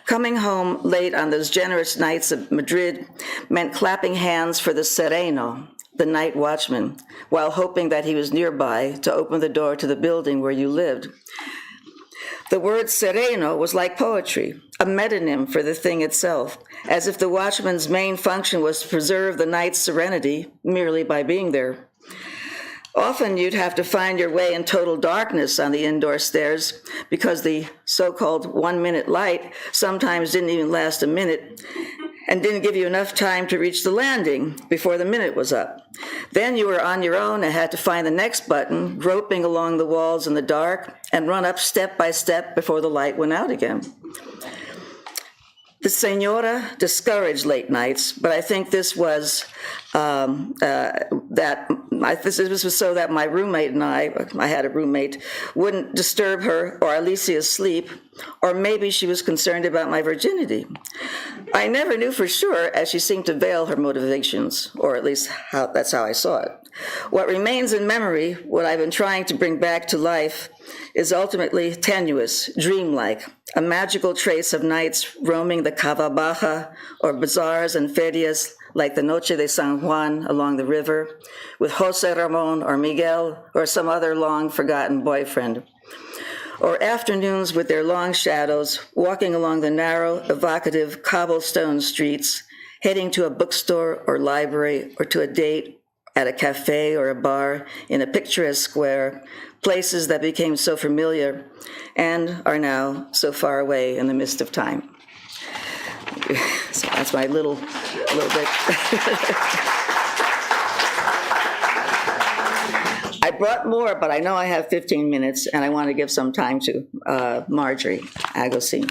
Coming home late on those generous nights of Madrid meant clapping hands for the sereno, the night watchman, while hoping that he was nearby to open the door to the building where you lived. The word sereno was like poetry, a metonym for the thing itself, as if the watchman's main function was to preserve the night's serenity merely by being there. Often you'd have to find your way in total darkness on the indoor stairs because the so-called 1-minute light sometimes didn't even last a minute and didn't give you enough time to reach the landing before the minute was up. Then you were on your own and had to find the next button, groping along the walls in the dark, and run up step by step before the light went out again. The senora discouraged late nights, but I think this was this was so that my roommate and I had a roommate, wouldn't disturb her or Alicia's sleep, or maybe she was concerned about my virginity. I never knew for sure, as she seemed to veil her motivations, or at least that's how I saw it. What remains in memory, what I've been trying to bring back to life, is ultimately tenuous, dreamlike, a magical trace of nights roaming the Cava Baja or bazaars and ferias like the Noche de San Juan along the river, with Jose Ramon or Miguel or some other long-forgotten boyfriend. Or afternoons with their long shadows, walking along the narrow, evocative cobblestone streets, heading to a bookstore or library or to a date at a cafe or a bar in a picturesque square, places that became so familiar and are now so far away in the mist of time. So that's my little bit. I brought more, but I know I have 15 minutes, and I want to give some time to Marjorie, Agosin.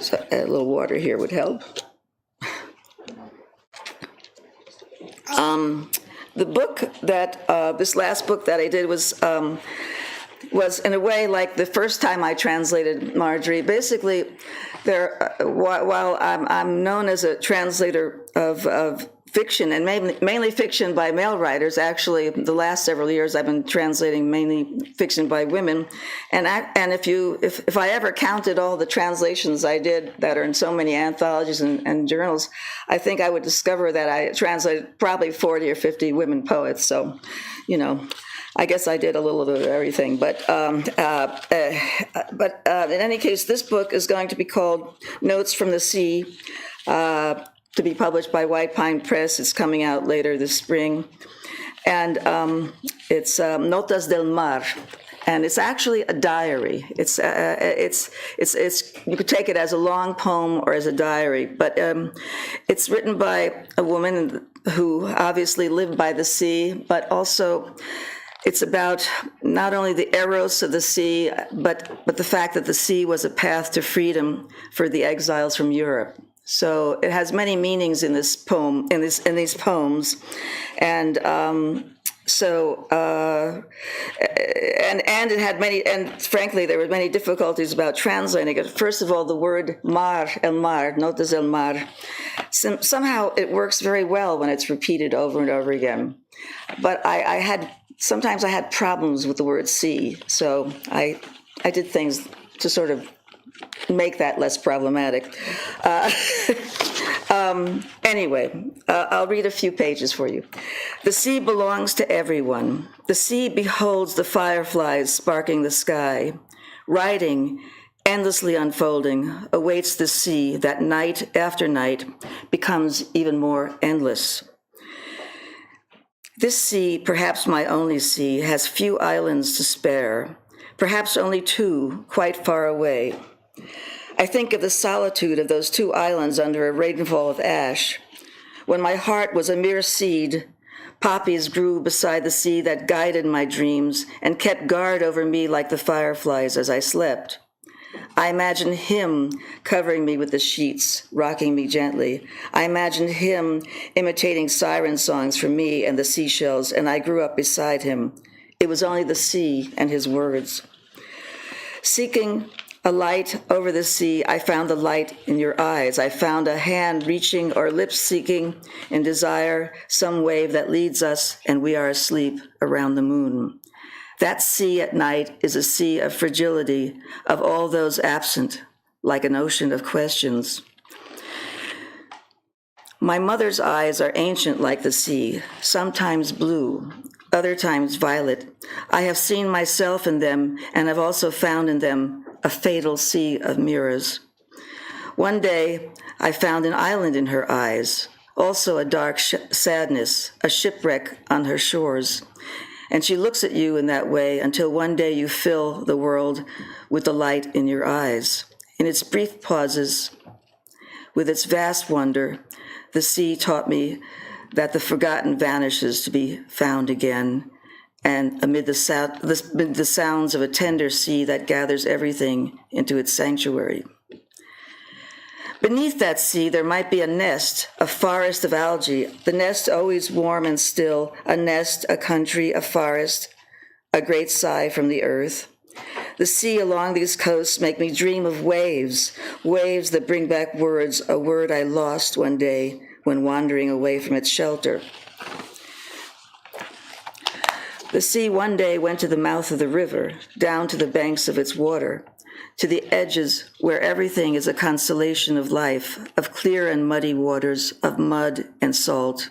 So a little water here would help. The book that, this last book that I did was in a way like the first time I translated Marjorie. Basically, while I'm known as a translator of fiction, and mainly fiction by male writers. Actually, the last several years I've been translating mainly fiction by women. And if I ever counted all the translations I did that are in so many anthologies and journals, I think I would discover that I translated probably 40 or 50 women poets. So, I guess I did a little bit of everything. But in any case, this book is going to be called Notes from the Sea, to be published by White Pine Press. It's coming out later this spring. And it's Notas del Mar. And it's actually a diary. It's you could take it as a long poem or as a diary, but it's written by a woman who obviously lived by the sea, but also it's about not only the eros of the sea, but the fact that the sea was a path to freedom for the exiles from Europe. So it has many meanings in this poem, in these poems, and it had many. And frankly, there were many difficulties about translating it. First of all, the word mar, el mar, notas el mar, somehow it works very well when it's repeated over and over again. But sometimes I had problems with the word sea, so I did things to sort of make that less problematic. Anyway, I'll read a few pages for you. The sea belongs to everyone. The sea beholds the fireflies sparking the sky. Writing, endlessly unfolding, awaits the sea that night after night becomes even more endless. This sea, perhaps my only sea, has few islands to spare, perhaps only two, quite far away. I think of the solitude of those two islands under a rainfall of ash. When my heart was a mere seed, poppies grew beside the sea that guided my dreams and kept guard over me like the fireflies as I slept. I imagined him covering me with the sheets, rocking me gently. I imagined him imitating siren songs for me and the seashells, and I grew up beside him. It was only the sea and his words. Seeking a light over the sea, I found the light in your eyes. I found a hand reaching or lips seeking in desire some wave that leads us, and we are asleep around the moon. That sea at night is a sea of fragility, of all those absent, like an ocean of questions. My mother's eyes are ancient like the sea, sometimes blue, other times violet. I have seen myself in them and have also found in them a fatal sea of mirrors. One day, I found an island in her eyes, also a dark sadness, a shipwreck on her shores. And she looks at you in that way until one day you fill the world with the light in your eyes. In its brief pauses, with its vast wonder, the sea taught me that the forgotten vanishes to be found again, and amid the sounds of a tender sea that gathers everything into its sanctuary. Beneath that sea, there might be a nest, a forest of algae, the nest always warm and still, a nest, a country, a forest, a great sigh from the earth. The sea along these coasts make me dream of waves, waves that bring back words, a word I lost one day when wandering away from its shelter. The sea one day went to the mouth of the river, down to the banks of its water, to the edges where everything is a constellation of life, of clear and muddy waters, of mud and salt.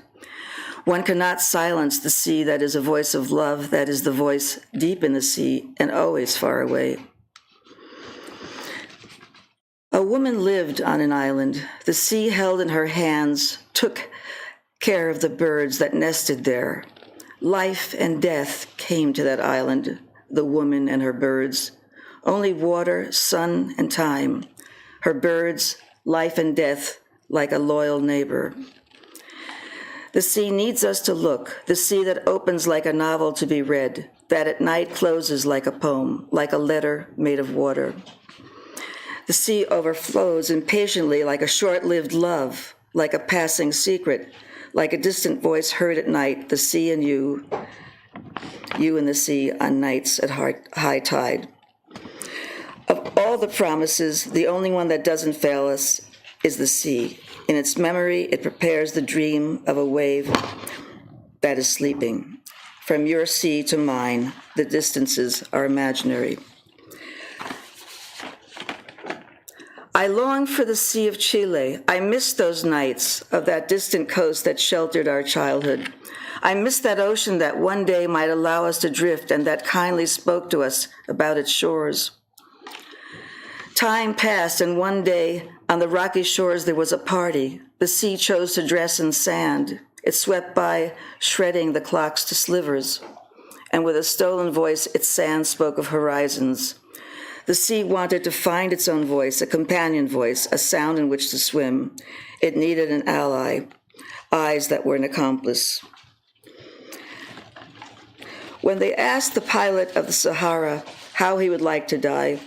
One cannot silence the sea that is a voice of love, that is the voice deep in the sea and always far away. A woman lived on an island. The sea held in her hands, took care of the birds that nested there. Life and death came to that island, the woman and her birds. Only water, sun, and time. Her birds, life and death, like a loyal neighbor. The sea needs us to look, the sea that opens like a novel to be read, that at night closes like a poem, like a letter made of water. The sea overflows impatiently like a short-lived love, like a passing secret, like a distant voice heard at night, the sea and you and the sea on nights at high tide. Of all the promises, the only one that doesn't fail us is the sea. In its memory, it prepares the dream of a wave that is sleeping. From your sea to mine, the distances are imaginary. I long for the Sea of Chile. I miss those nights of that distant coast that sheltered our childhood. I miss that ocean that one day might allow us to drift and that kindly spoke to us about its shores. Time passed, and one day on the rocky shores there was a party. The sea chose to dress in sand. It swept by, shredding the clocks to slivers. And with a stolen voice, its sand spoke of horizons. The sea wanted to find its own voice, a companion voice, a sound in which to swim. It needed an ally, eyes that were an accomplice. When they asked the pilot of the Sahara how he would like to die,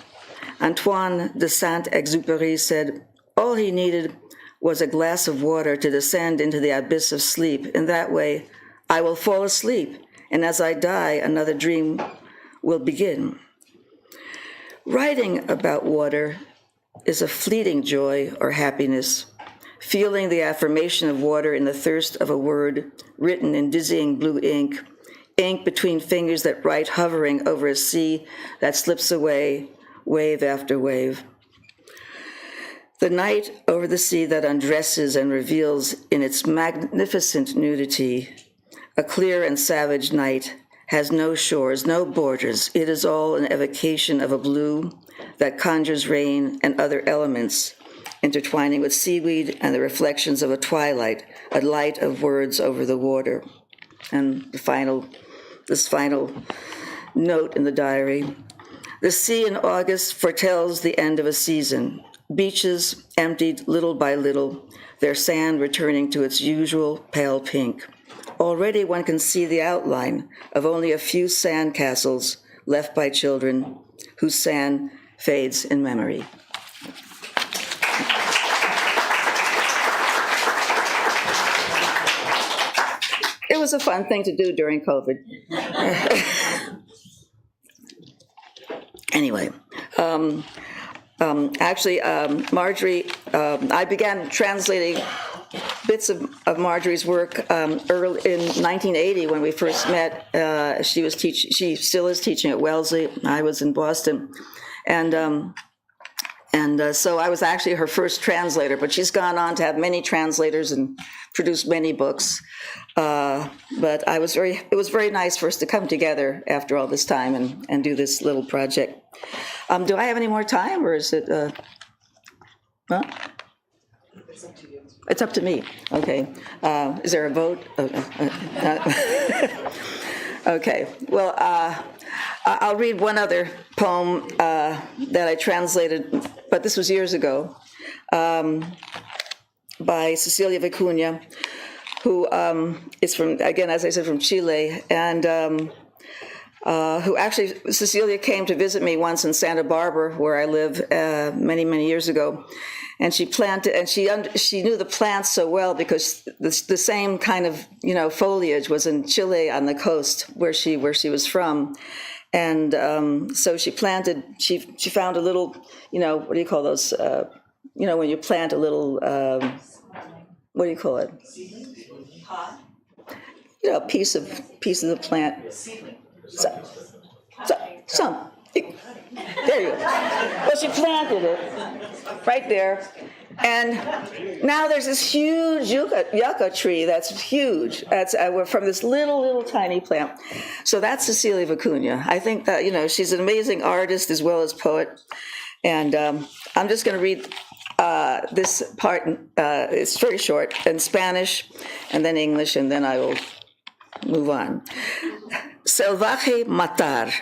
Antoine de Saint-Exupéry said all he needed was a glass of water to descend into the abyss of sleep. In that way, I will fall asleep, and as I die, another dream will begin. Writing about water is a fleeting joy or happiness, feeling the affirmation of water in the thirst of a word written in dizzying blue ink, ink between fingers that write hovering over a sea that slips away, wave after wave. The night over the sea that undresses and reveals in its magnificent nudity, a clear and savage night, has no shores, no borders. It is all an evocation of a blue that conjures rain and other elements, intertwining with seaweed and the reflections of a twilight, a light of words over the water. And this final note in the diary. The sea in August foretells the end of a season. Beaches emptied little by little, their sand returning to its usual pale pink. Already one can see the outline of only a few sand castles left by children whose sand fades in memory. It was a fun thing to do during COVID. Anyway, Marjorie, I began translating bits of Marjorie's work early in 1980 when we first met. She still is teaching at Wellesley. I was in Boston, and so I was actually her first translator. But she's gone on to have many translators and produced many books. But it was very nice for us to come together after all this time and do this little project. Do I have any more time, or is it? Huh? It's up to you. It's up to me. Okay. Is there a vote? Okay. Well, I'll read one other poem that I translated, but this was years ago, by Cecilia Vicuña, who is from, again, as I said, from Chile, and who actually, Cecilia came to visit me once in Santa Barbara, where I live, many, many years ago. And she planted, and she knew the plants so well because the same kind of foliage was in Chile on the coast where she was from, and so she planted. She found a little, what do you call those? When you plant a little, what do you call it? A piece of the plant. There you go. Well, she planted it right there, and now there's this huge yucca tree that's huge. That's from this little tiny plant. So that's Cecilia Vicuña. I think that she's an amazing artist as well as poet, and I'm just going to read this part. It's very short in Spanish, and then English, and then I will move on. Salvaje matar.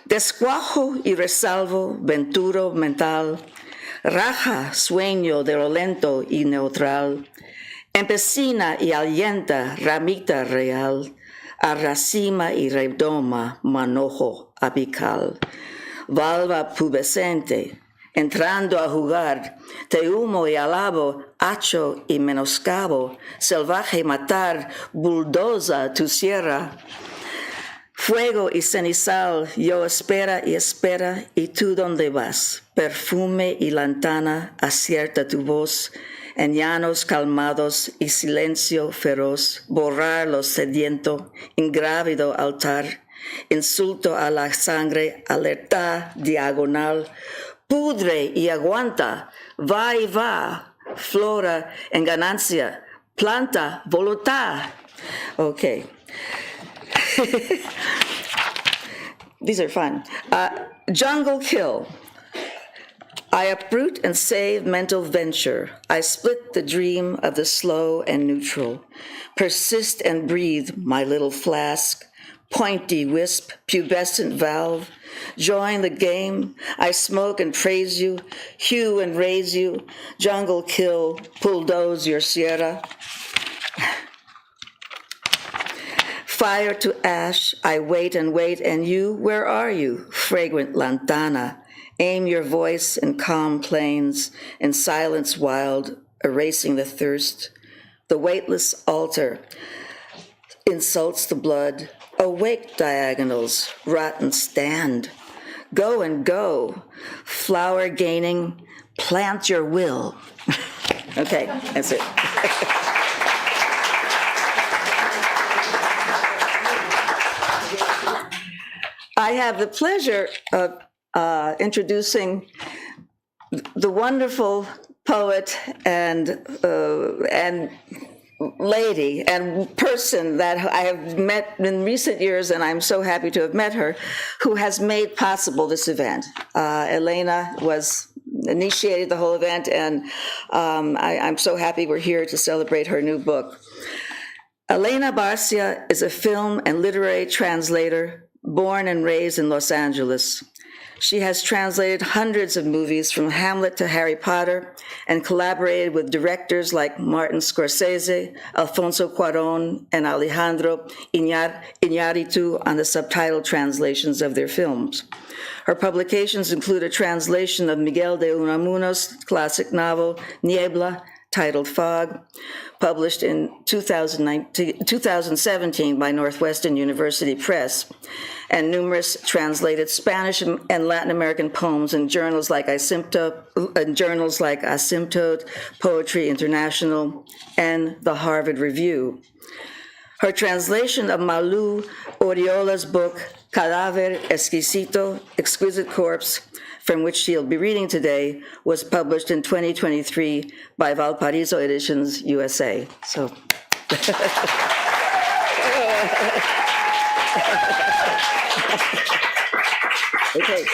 Descuajo y resalvo, venturo mental, raja, sueño de lo lento y neutral, Empecina y alienta ramita real, a racima y redoma manojo apical. Valva pubescente, entrando a jugar, te humo y alabo, hacho y menoscabo, salvaje matar, bulldoza tu sierra. Fuego y cenizal, yo espera, y tú dónde vas. Perfume y lantana, acierta tu voz, en llanos calmados y silencio feroz, borrar lo sediento, ingrávido altar, insulto a la sangre, alerta diagonal, pudre y aguanta, va y va, flora en ganancia, planta, voluntad. Okay. These are fun. Jungle kill. I uproot and save mental venture. I split the dream of the slow and neutral. Persist and breathe, my little flask. Pointy wisp, pubescent valve. Join the game. I smoke and praise you. Hue and raise you. Jungle kill, bulldoze your sierra. Fire to ash, I wait, and you, where are you? Fragrant lantana, aim your voice in calm plains, in silence wild, erasing the thirst. The weightless altar insults the blood. Awake diagonals, rotten stand. Go and go, flower gaining, plant your will. Okay, that's it. I have the pleasure of introducing the wonderful poet and lady and person that I have met in recent years, and I'm so happy to have met her, who has made possible this event. Elena initiated the whole event, and I'm so happy we're here to celebrate her new book. Elena Barcia is a film and literary translator, born and raised in Los Angeles. She has translated hundreds of movies from Hamlet to Harry Potter and collaborated with directors like Martin Scorsese, Alfonso Cuarón, and Alejandro Iñárritu on the subtitle translations of their films. Her publications include a translation of Miguel de Unamuno's classic novel, Niebla, titled Fog, published in 2017 by Northwestern University Press, and numerous translated Spanish and Latin American poems in journals like Asymptote, Poetry International, and the Harvard Review. Her translation of Malú, Urriola's book, Cadáver Exquisito, Exquisite Corpse, from which she'll be reading today, was published in 2023 by Valparaiso Editions, USA. So. Okay.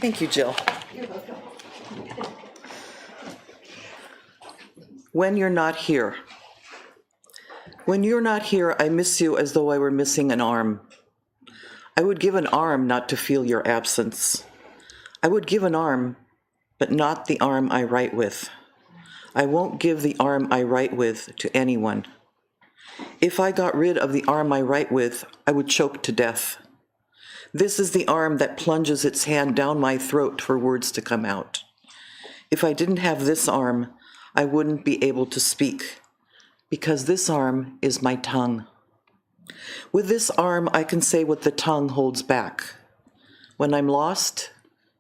Thank you, Jill. When you're not here. When you're not here, I miss you as though I were missing an arm. I would give an arm not to feel your absence. I would give an arm, but not the arm I write with. I won't give the arm I write with to anyone. If I got rid of the arm I write with, I would choke to death. This is the arm that plunges its hand down my throat for words to come out. If I didn't have this arm, I wouldn't be able to speak, because this arm is my tongue. With this arm, I can say what the tongue holds back. When I'm lost,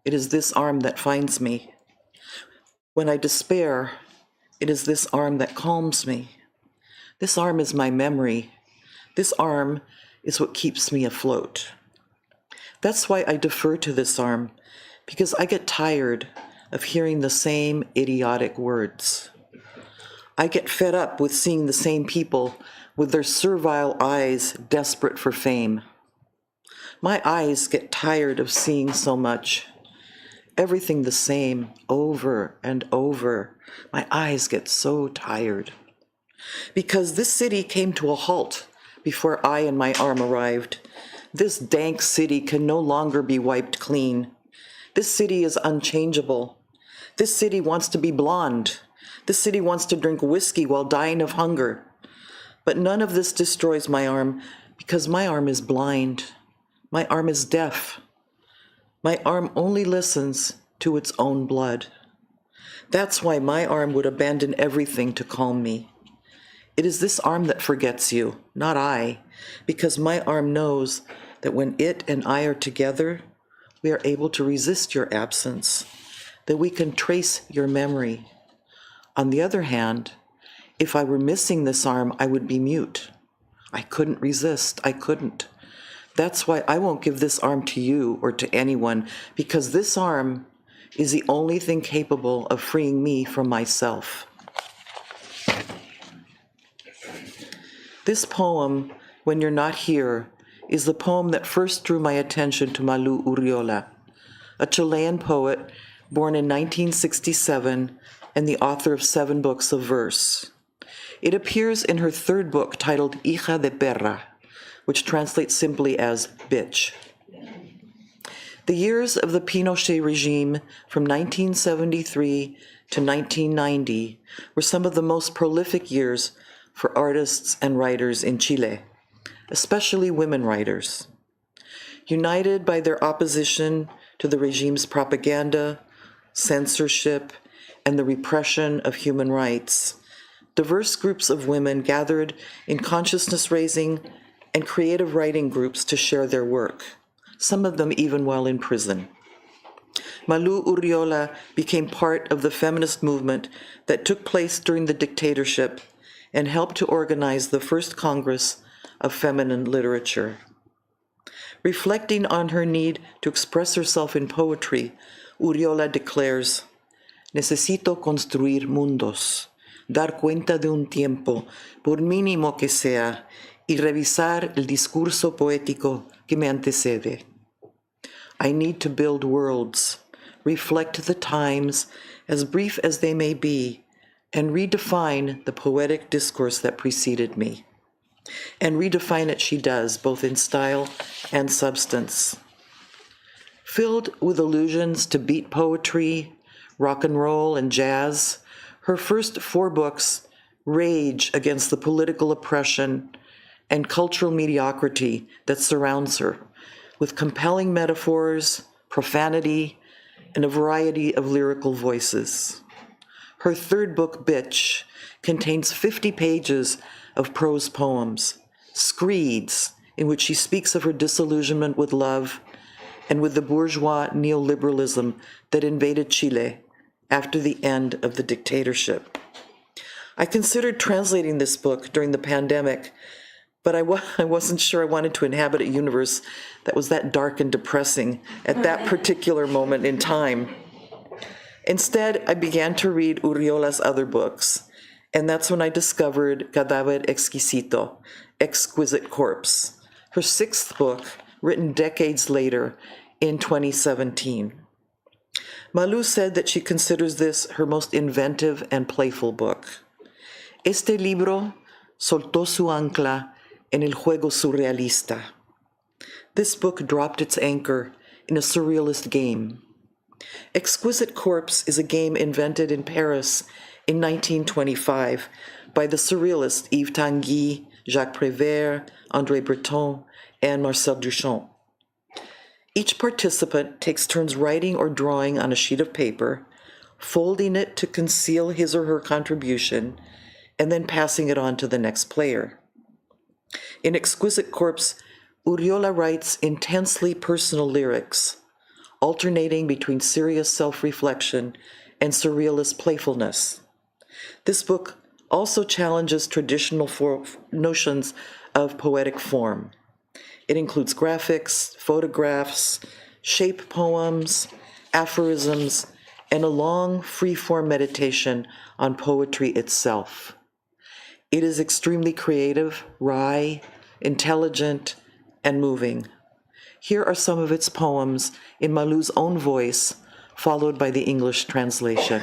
it is this arm that finds me. When I despair, it is this arm that calms me. This arm is my memory. This arm is what keeps me afloat. That's why I defer to this arm, because I get tired of hearing the same idiotic words. I get fed up with seeing the same people with their servile eyes desperate for fame. My eyes get tired of seeing so much. Everything the same, over and over. My eyes get so tired. Because this city came to a halt before I and my arm arrived. This dank city can no longer be wiped clean. This city is unchangeable. This city wants to be blonde. This city wants to drink whiskey while dying of hunger. But none of this destroys my arm because my arm is blind. My arm is deaf. My arm only listens to its own blood. That's why my arm would abandon everything to calm me. It is this arm that forgets you, not I, because my arm knows that when it and I are together, we are able to resist your absence, that we can trace your memory. On the other hand, if I were missing this arm, I would be mute. I couldn't resist, I couldn't. That's why I won't give this arm to you or to anyone, because this arm is the only thing capable of freeing me from myself. This poem, When You're Not Here, is the poem that first drew my attention to Malú Urriola, a Chilean poet born in 1967 and the author of 7 books of verse. It appears in her 3rd book titled Hija de Perra, which translates simply as bitch. The years of the Pinochet regime from 1973 to 1990 were some of the most prolific years for artists and writers in Chile, especially women writers. United by their opposition to the regime's propaganda, censorship, and the repression of human rights, diverse groups of women gathered in consciousness-raising and creative writing groups to share their work, some of them even while in prison. Malú Urriola became part of the feminist movement that took place during the dictatorship and helped to organize the first Congress of Feminine Literature. Reflecting on her need to express herself in poetry, Urriola declares, "Necesito construir mundos, dar cuenta de un tiempo, por mínimo que sea, y revisar el discurso poético que me antecede. I need to build worlds, reflect the times, as brief as they may be, and redefine the poetic discourse that preceded me." And redefine it she does, both in style and substance. Filled with allusions to beat poetry, rock and roll, and jazz, her first 4 books rage against the political oppression and cultural mediocrity that surrounds her, with compelling metaphors, profanity, and a variety of lyrical voices. Her 3rd book, Bitch, contains 50 pages of prose poems, screeds, in which she speaks of her disillusionment with love and with the bourgeois neoliberalism that invaded Chile after the end of the dictatorship. I considered translating this book during the pandemic, but I wasn't sure I wanted to inhabit a universe that was that dark and depressing at that particular moment in time. Instead, I began to read Urriola's other books, and that's when I discovered Cadáver Exquisito, Exquisite Corpse, her 6th book, written decades later in 2017. Malú said that she considers this her most inventive and playful book. Este libro soltó su ancla en el juego surrealista. This book dropped its anchor in a surrealist game. Exquisite Corpse is a game invented in Paris in 1925 by the surrealists Yves Tanguy, Jacques Prévert, André Breton, and Marcel Duchamp. Each participant takes turns writing or drawing on a sheet of paper, folding it to conceal his or her contribution, and then passing it on to the next player. In Exquisite Corpse, Urriola writes intensely personal lyrics, alternating between serious self-reflection and surrealist playfulness. This book also challenges traditional notions of poetic form. It includes graphics, photographs, shape poems, aphorisms, and a long, free-form meditation on poetry itself. It is extremely creative, wry, intelligent, and moving. Here are some of its poems in Malú's own voice, followed by the English translation.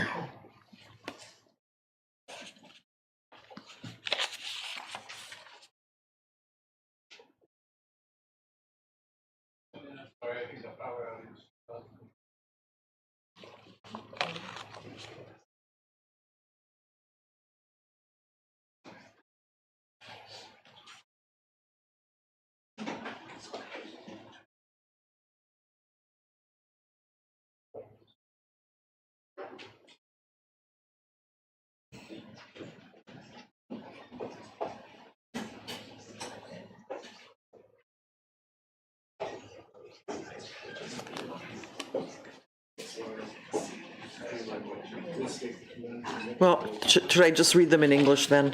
Well, should I just read them in English then?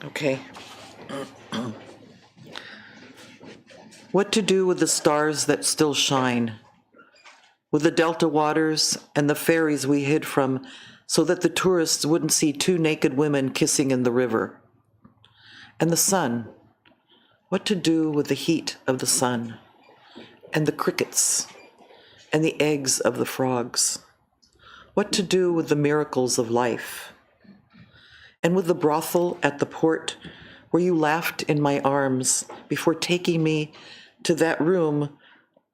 Okay. What to do with the stars that still shine? With the delta waters and the ferries we hid from so that the tourists wouldn't see two naked women kissing in the river? And the sun. What to do with the heat of the sun? And the crickets? And the eggs of the frogs? What to do with the miracles of life? And with the brothel at the port where you laughed in my arms before taking me to that room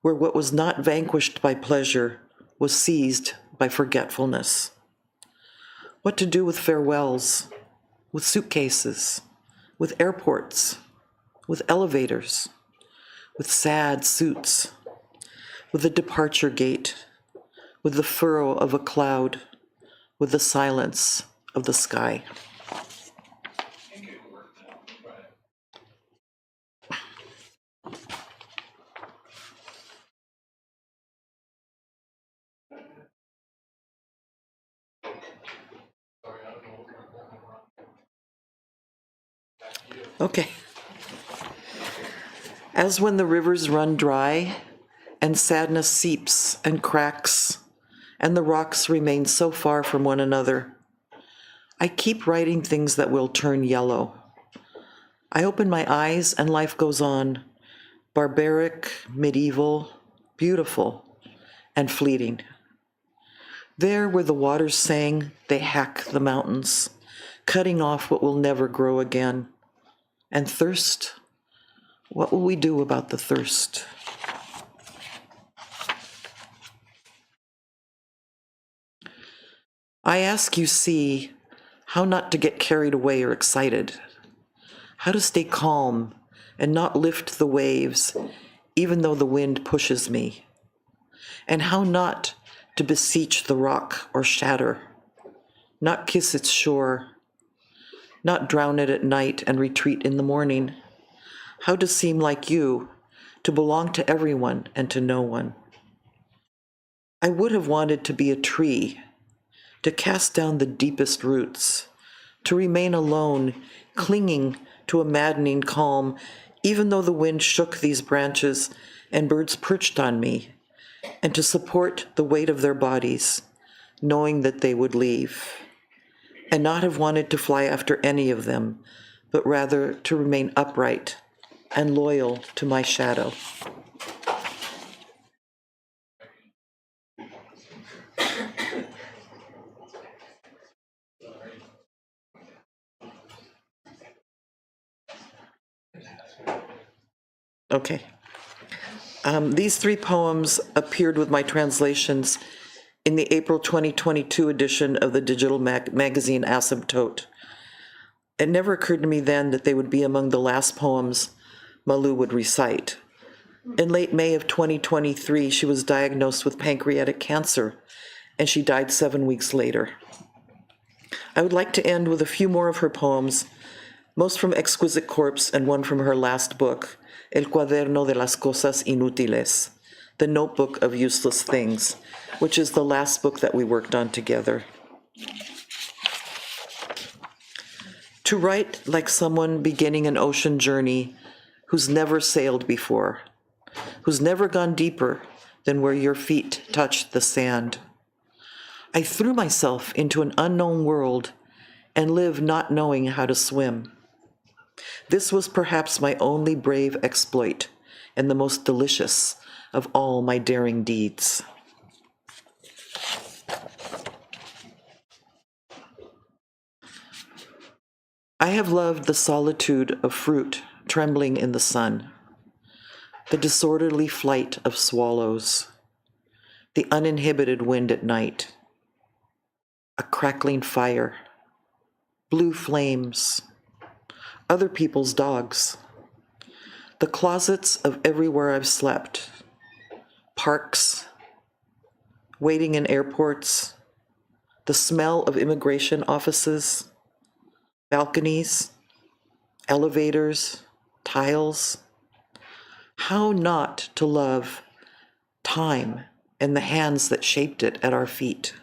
where what was not vanquished by pleasure was seized by forgetfulness? What to do with farewells, with suitcases, with airports, with elevators, with sad suits, with the departure gate, with the furrow of a cloud, with the silence of the sky? Okay. As when the rivers run dry, and sadness seeps and cracks, and the rocks remain so far from one another, I keep writing things that will turn yellow. I open my eyes and life goes on, barbaric, medieval, beautiful, and fleeting. There where the waters sang, they hack the mountains, cutting off what will never grow again. And thirst? What will we do about the thirst? I ask you, see, how not to get carried away or excited, how to stay calm and not lift the waves, even though the wind pushes me, and how not to beseech the rock or shatter, not kiss its shore, not drown it at night and retreat in the morning, how to seem like you, to belong to everyone and to no one. I would have wanted to be a tree, to cast down the deepest roots, to remain alone, clinging to a maddening calm, even though the wind shook these branches and birds perched on me, and to support the weight of their bodies, knowing that they would leave, and not have wanted to fly after any of them, but rather to remain upright and loyal to my shadow. Okay. These three poems appeared with my translations in the April 2022 edition of the digital magazine Asymptote. It never occurred to me then that they would be among the last poems Malú would recite. In late May of 2023, she was diagnosed with pancreatic cancer, and she died 7 weeks later. I would like to end with a few more of her poems, most from Exquisite Corpse and one from her last book, El Cuaderno de las Cosas Inútiles, the Notebook of Useless Things, which is the last book that we worked on together. To write like someone beginning an ocean journey who's never sailed before, who's never gone deeper than where your feet touched the sand. I threw myself into an unknown world and live not knowing how to swim. This was perhaps my only brave exploit and the most delicious of all my daring deeds. I have loved the solitude of fruit trembling in the sun, the disorderly flight of swallows, the uninhibited wind at night, a crackling fire, blue flames, other people's dogs, the closets of everywhere I've slept, parks, waiting in airports, the smell of immigration offices, balconies, elevators, tiles. How not to love time and the hands that shaped it at our feet.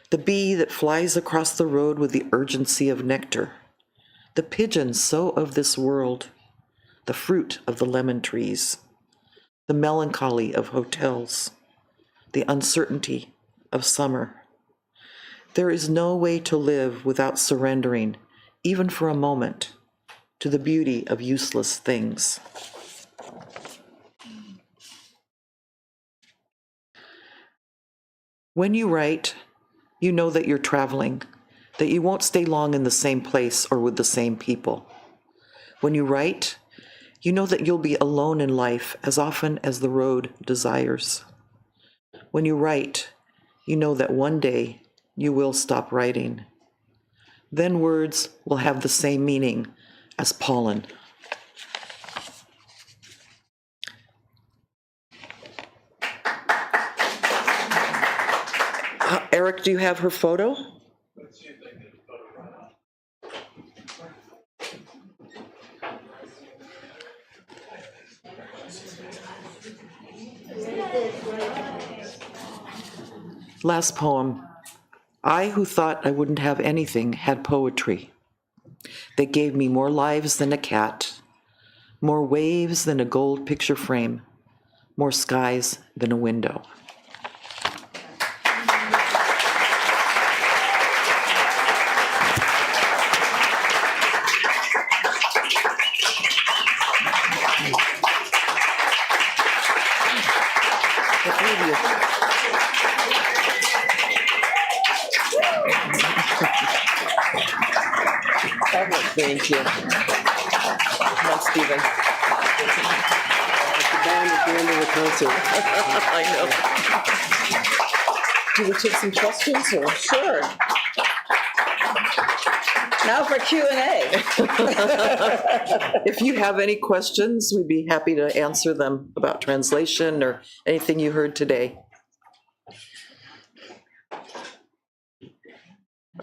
The bee that flies across the road with the urgency of nectar. The pigeon so of this world. The fruit of the lemon trees. The melancholy of hotels. The uncertainty of summer. There is no way to live without surrendering, even for a moment, to the beauty of useless things. When you write, you know that you're traveling, that you won't stay long in the same place or with the same people. When you write, you know that you'll be alone in life as often as the road desires. When you write, you know that one day you will stop writing. Then words will have the same meaning as pollen. Eric, do you have her photo? Last poem. I who thought I wouldn't have anything had poetry. They gave me more lives than a cat, more waves than a gold picture frame, more skies than a window. Thank you. Come on, Stephen.
The band at the end of the concert.
I know. Do we take some questions? Or? Sure.
Now for Q&A.
If you have any questions, we'd be happy to answer them about translation or anything you heard today.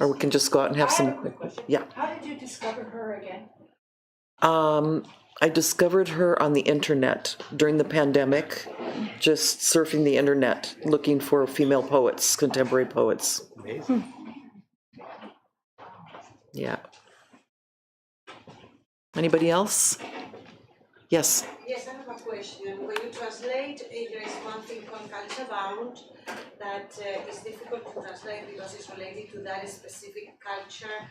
Or we can just go out and have some. Yeah.
How did you discover her again?
I discovered her on the internet during the pandemic, just surfing the internet, looking for female poets, contemporary poets.
Amazing.
Yeah. Anybody else? Yes.
Yes, I have a question. When you translate, there is one thing called culture bound that is difficult to translate because it's related to that specific culture.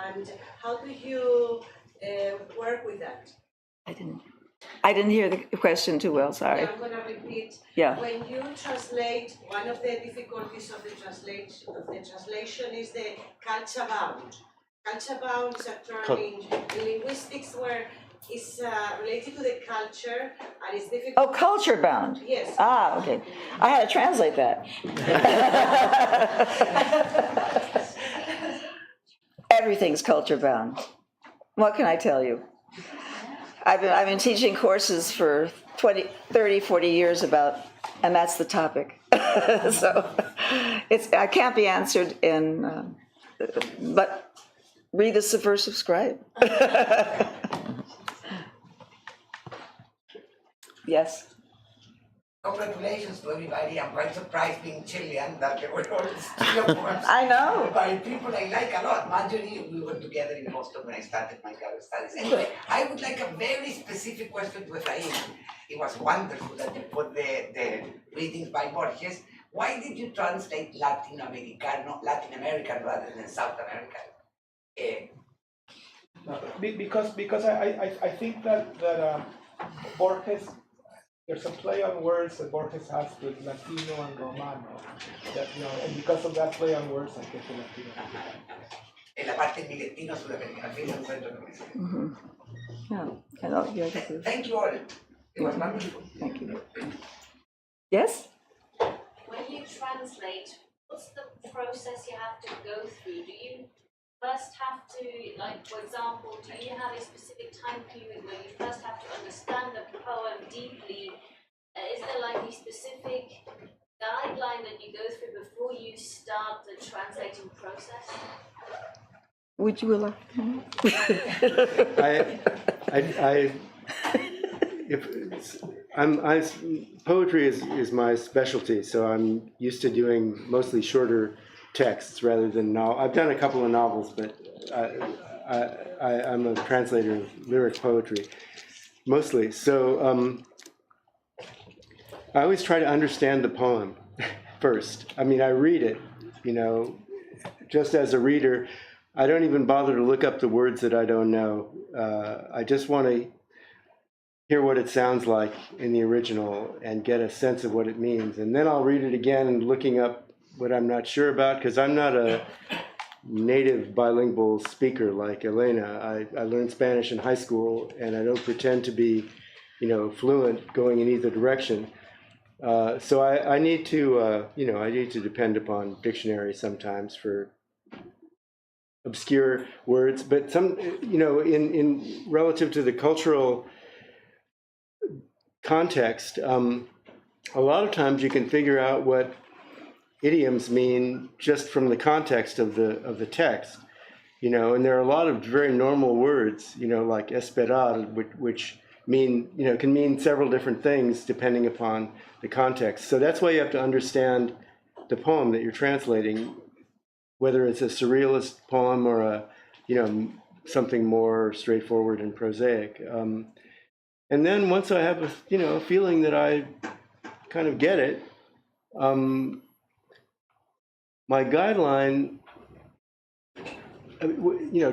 And how do you work with that?
I didn't hear the question too well, sorry.
Yeah, I'm going to repeat.
Yeah.
When you translate, one of the difficulties of the translation is the culture bound. Culture bound is a term in linguistics where it's related to the culture and it's difficult.
Oh, culture bound.
Yes.
Ah, okay. I had to translate that. Everything's culture bound. What can I tell you? I've been teaching courses for 20, 30, 40 years about, and that's the topic. So I can't be answered in, but read the Subversive Scribe. Yes.
Congratulations to everybody. I'm quite surprised being Chilean that they were all still words.
I know.
By people I like a lot. Marjorie, we were together in Boston when I started my graduate studies. Anyway, I would like a very specific question to Efrain. It was wonderful that you put the readings by Borges. Why did you translate Latin American rather than South American?
Because I think that Borges, there's a play on words that Borges has with Latino and Romano, that and because of that play on words, I get the Latino.
en la parte de mi destino sudamericano. Al fin se encuentro con eso.
Yeah.
Thank you all. It was wonderful.
Thank you. Yes?
When you translate, what's the process you have to go through? Do you first have to, like, for example, do you have a specific time period where you first have to understand the poem deeply? Is there like a specific guideline that you go through before you start the translating process?
Would you like?
Poetry is my specialty, so I'm used to doing mostly shorter texts rather than novel. I've done a couple of novels, but I'm a translator of lyric poetry, mostly. So I always try to understand the poem first. I mean, I read it, just as a reader. I don't even bother to look up the words that I don't know. I just want to hear what it sounds like in the original and get a sense of what it means. And then I'll read it again and looking up what I'm not sure about, because I'm not a native bilingual speaker like Elena. I learned Spanish in high school, and I don't pretend to be, fluent going in either direction. So I need to, I need to depend upon dictionaries sometimes for obscure words, but some, in relative to the cultural context, a lot of times you can figure out what idioms mean just from the context of the text, and there are a lot of very normal words, like esperar, which mean, can mean several different things depending upon the context. So that's why you have to understand the poem that you're translating, whether it's a surrealist poem or a, something more straightforward and prosaic. And then once I have a feeling that I kind of get it, my guideline,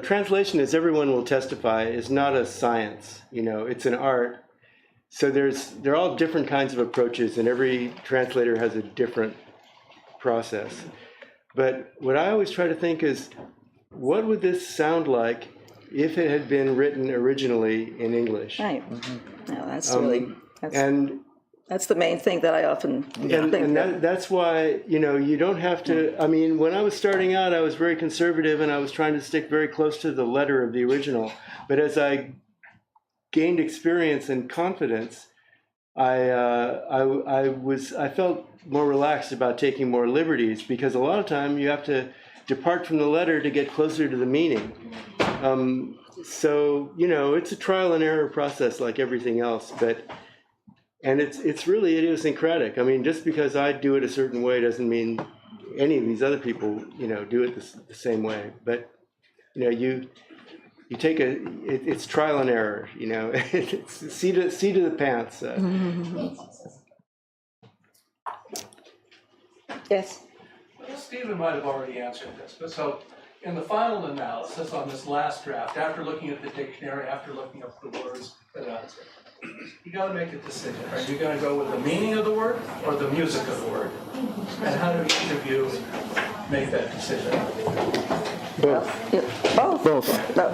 translation, as everyone will testify, is not a science. It's an art. So there are all different kinds of approaches, and every translator has a different process. But what I always try to think is, what would this sound like if it had been written originally in English?
Right. No, that's really,
and
that's the main thing that I often think.
And that's why, you don't have to, I mean, when I was starting out, I was very conservative and I was trying to stick very close to the letter of the original. But as I gained experience and confidence, I felt more relaxed about taking more liberties, because a lot of time you have to depart from the letter to get closer to the meaning. So, it's a trial and error process like everything else, and it's really idiosyncratic. I mean, just because I do it a certain way doesn't mean any of these other people, do it the same way. But, you take it's trial and error, it's seat of the pants.
Yes.
Well, Stephen might have already answered this, but so in the final analysis on this last draft, after looking at the dictionary, after looking up the words, you got to make a decision. Are you going to go with the meaning of the word or the music of the word? And how do each of you make that decision?
Both. Both. No.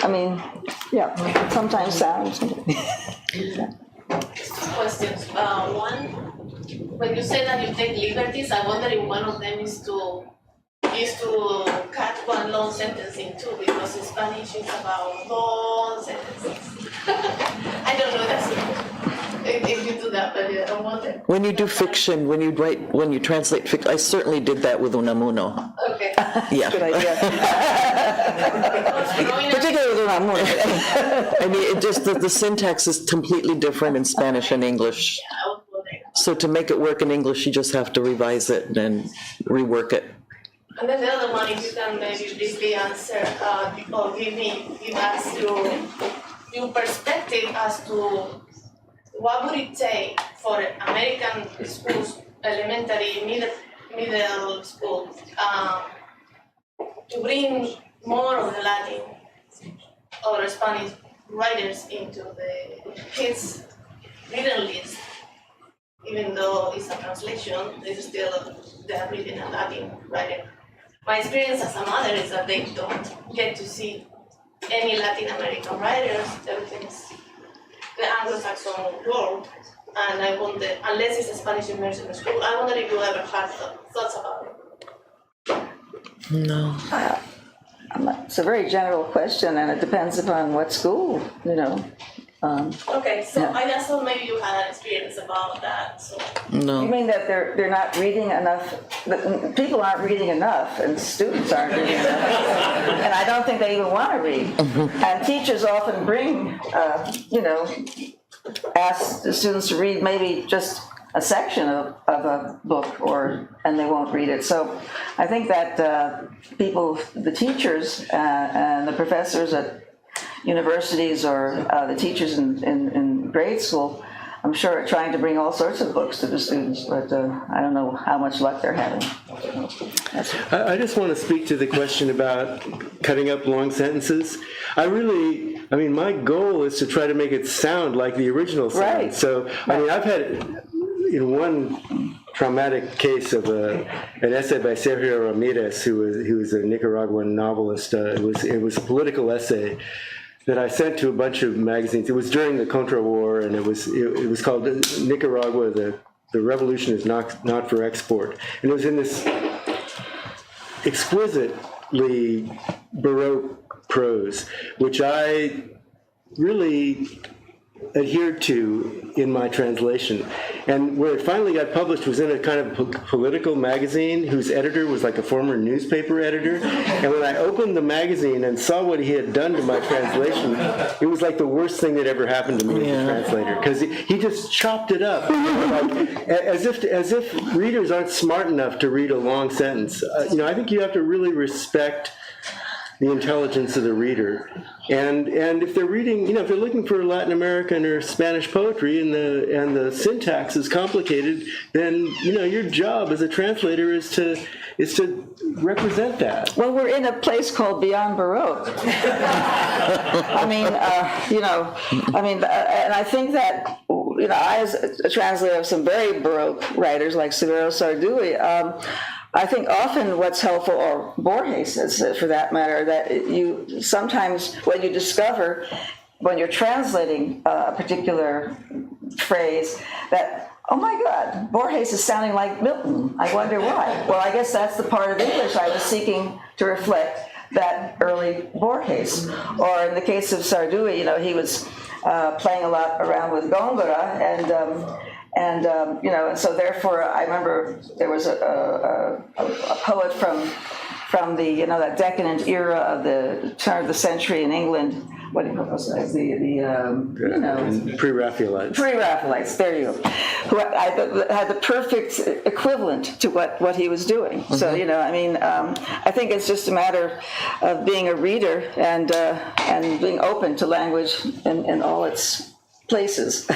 I mean, yeah, sometimes sounds.
Questions. One, when you say that you take liberties, I wonder if one of them is to cut one long sentence in two, because in Spanish it's about long sentences. I don't know if you do that, but I wonder.
When you do fiction, when you translate fiction, I certainly did that with Unamuno.
Okay.
Yeah.
Good idea.
Particularly with Unamuno. I mean, it just, the syntax is completely different in Spanish and English. So to make it work in English, you just have to revise it and rework it.
And then the other one, if you can maybe briefly answer or give us your perspective as to what would it take for American schools, elementary, middle school, to bring more of the Latin or Spanish writers into the kids' reading list,
even though it's a translation, it's still they're reading a Latin writing. My experience as a mother is that they don't get to see any Latin American writers. Everything is the Anglo-Saxon world, and I wonder, unless it's a Spanish immersion school, I wonder if you ever had thoughts about it.
No.
It's a very general question, and it depends upon what school, you know.
Okay, so
Yeah.
I just thought maybe you had an experience about that. So
No.
You mean that they're not reading enough, that people aren't reading enough, and students aren't reading enough, and I don't think they even want to read. And teachers often bring, ask the students to read maybe just a section of a book, and they won't read it. So I think that the teachers and the professors at universities or the teachers in grade school, I'm sure are trying to bring all sorts of books to the students, but I don't know how much luck they're having.
I just want to speak to the question about cutting up long sentences. My goal is to try to make it sound like the original sentence.
Right.
So, I've had in one traumatic case of an essay by Sergio Ramirez, who was a Nicaraguan novelist. It was a political essay that I sent to a bunch of magazines. It was during the Contra War, and it was called Nicaragua, the Revolution is not for export. And it was in this exquisitely Baroque prose, which I really adhered to in my translation. And where it finally got published was in a kind of political magazine whose editor was like a former newspaper editor. And when I opened the magazine and saw what he had done to my translation, it was like the worst thing that ever happened to me as a translator, because he just chopped it up, as if readers aren't smart enough to read a long sentence. I think you have to really respect the intelligence of the reader, and if they're reading, if they're looking for Latin American or Spanish poetry and the syntax is complicated, then your job as a translator is to represent that.
Well, we're in a place called Beyond Baroque. And I think that I, as a translator of some very Baroque writers like Severo Sarduy, I think often what's helpful, or Borges for that matter, that you sometimes when you discover when you're translating a particular phrase that, oh my God, Borges is sounding like Milton. I wonder why. Well, I guess that's the part of English I was seeking to reflect that early Borges. Or in the case of Sarduy, he was playing a lot around with Gongora, and so therefore I remember there was a poet from the that decadent era of the turn of the century in England. What do you call those guys?
Pre-Raphaelites.
Pre-Raphaelites. There you go. Who had the perfect equivalent to what he was doing. Mm-hmm. So I think it's just a matter of being a reader and being open to language in all its places.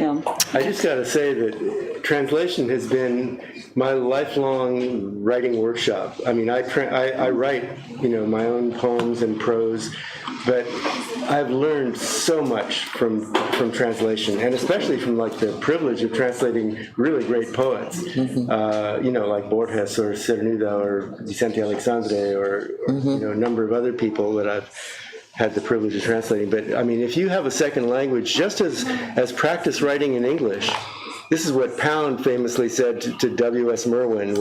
I just got to say that translation has been my lifelong writing workshop. I write, my own poems and prose, but I've learned so much from translation, and especially from the privilege of translating really great poets, like Borges or Cernuda or Vicente Alexandre or a number of other people that I've had the privilege of translating. But if you have a second language, just as practice writing in English, this is what Pound famously said to W.S. Merwin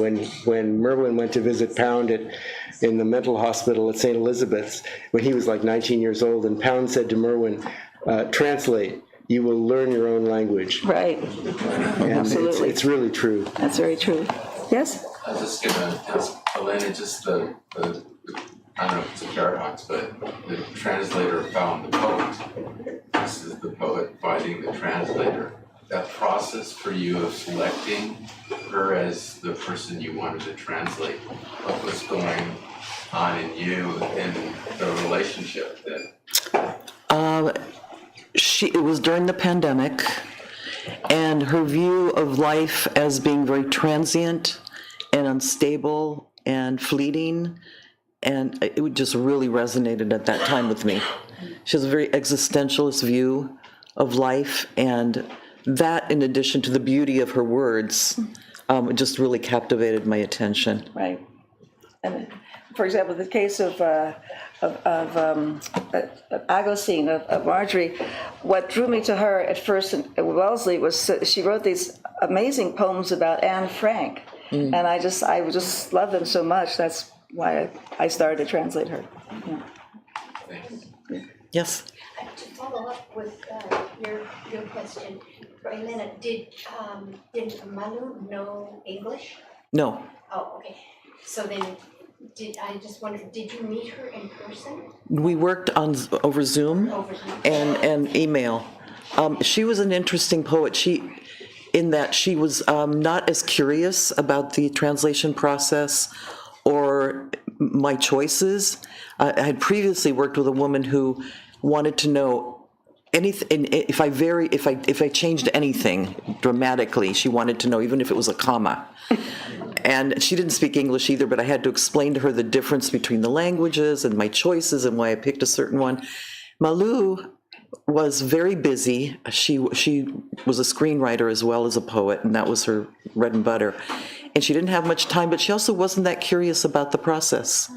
when Merwin went to visit Pound in the mental hospital at St. Elizabeth's when he was 19 years old, and Pound said to Merwin, translate, you will learn your own language.
Right.
And
absolutely.
It's really true.
That's very true. Yes?
I was just going to ask Elena just the I don't know if it's a paradox, but the translator found the poet. This is the poet finding the translator. That process for you of selecting her as the person you wanted to translate, what was going on in you in the relationship then?
It was during the pandemic, and her view of life as being very transient and unstable and fleeting, and it just really resonated at that time with me. She has a very existentialist view of life, and that, in addition to the beauty of her words, just really captivated my attention.
Right. And for example, the case of Agosin, of Marjorie, what drew me to her at first in Wellesley was she wrote these amazing poems about Anne Frank. And I just love them so much. That's why I started to translate her. Yeah.
Yes?
To follow up with your question, Elena, did Malú know English?
No.
Oh, okay. So then, I just wondered, did you meet her in person?
We worked over Zoom and email. She was an interesting poet. In that she was not as curious about the translation process or my choices. I had previously worked with a woman who wanted to know anything. If I changed anything dramatically, she wanted to know, even if it was a comma. And she didn't speak English either, but I had to explain to her the difference between the languages and my choices and why I picked a certain one. Malú was very busy. She was a screenwriter as well as a poet, and that was her bread and butter. And she didn't have much time, but she also wasn't that curious about the process.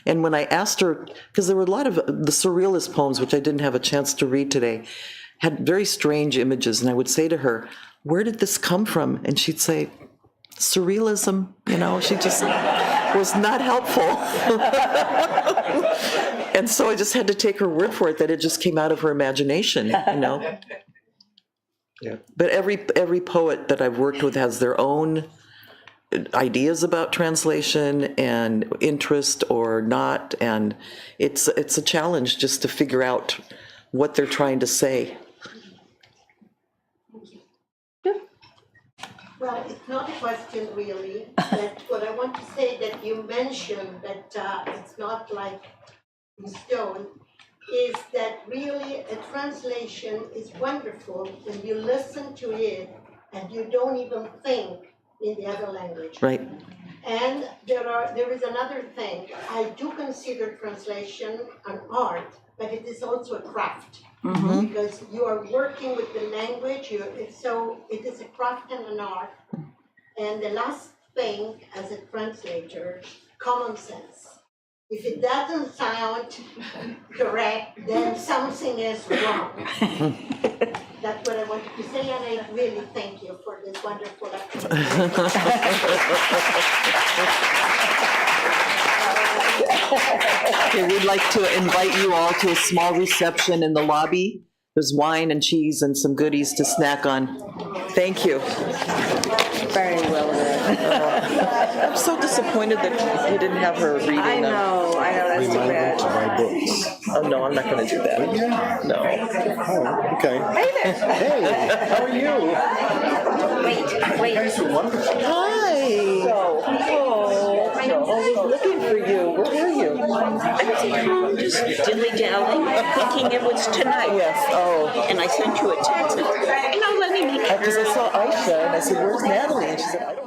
And when I asked her, because there were a lot of the surrealist poems, which I didn't have a chance to read today, had very strange images, and I would say to her, where did this come from? And she'd say, surrealism, she just was not helpful. And so I just had to take her word for it that it just came out of her imagination, Yeah. But every poet that I've worked with has their own ideas about translation and interest or not, and it's a challenge just to figure out what they're trying to say.
Well, it's not a question really, but what I want to say that you mentioned that it's not like in stone, is that really a translation is wonderful when you listen to it and you don't even think in the other language.
Right.
And there is another thing. I do consider translation an art, but it is also a craft. Mm-hmm. Because you are working with the language, it is a craft and an art. And the last thing, as a translator, common sense. If it doesn't sound correct, then something is wrong. That's what I wanted to say, and I really thank you for this wonderful activity.
Okay, we'd like to invite you all to a small reception in the lobby. There's wine and cheese and some goodies to snack on. Thank you.
Very well done.
I'm so disappointed that you didn't have her reading them.
I know, that's too bad.
To buy books.
Oh, no, I'm not going to do that.
Yeah.
No.
Oh, okay. Hey there. Hey, how are you?
Wait.
You guys are wonderful.
Hi. I was looking for you. Where were you?
I was at home just dilly-dallying, thinking it was tonight.
Yes,
And I sent you a text, and I was letting me.
Because I saw Aisha, and I said, where's Natalie? And she said, I don't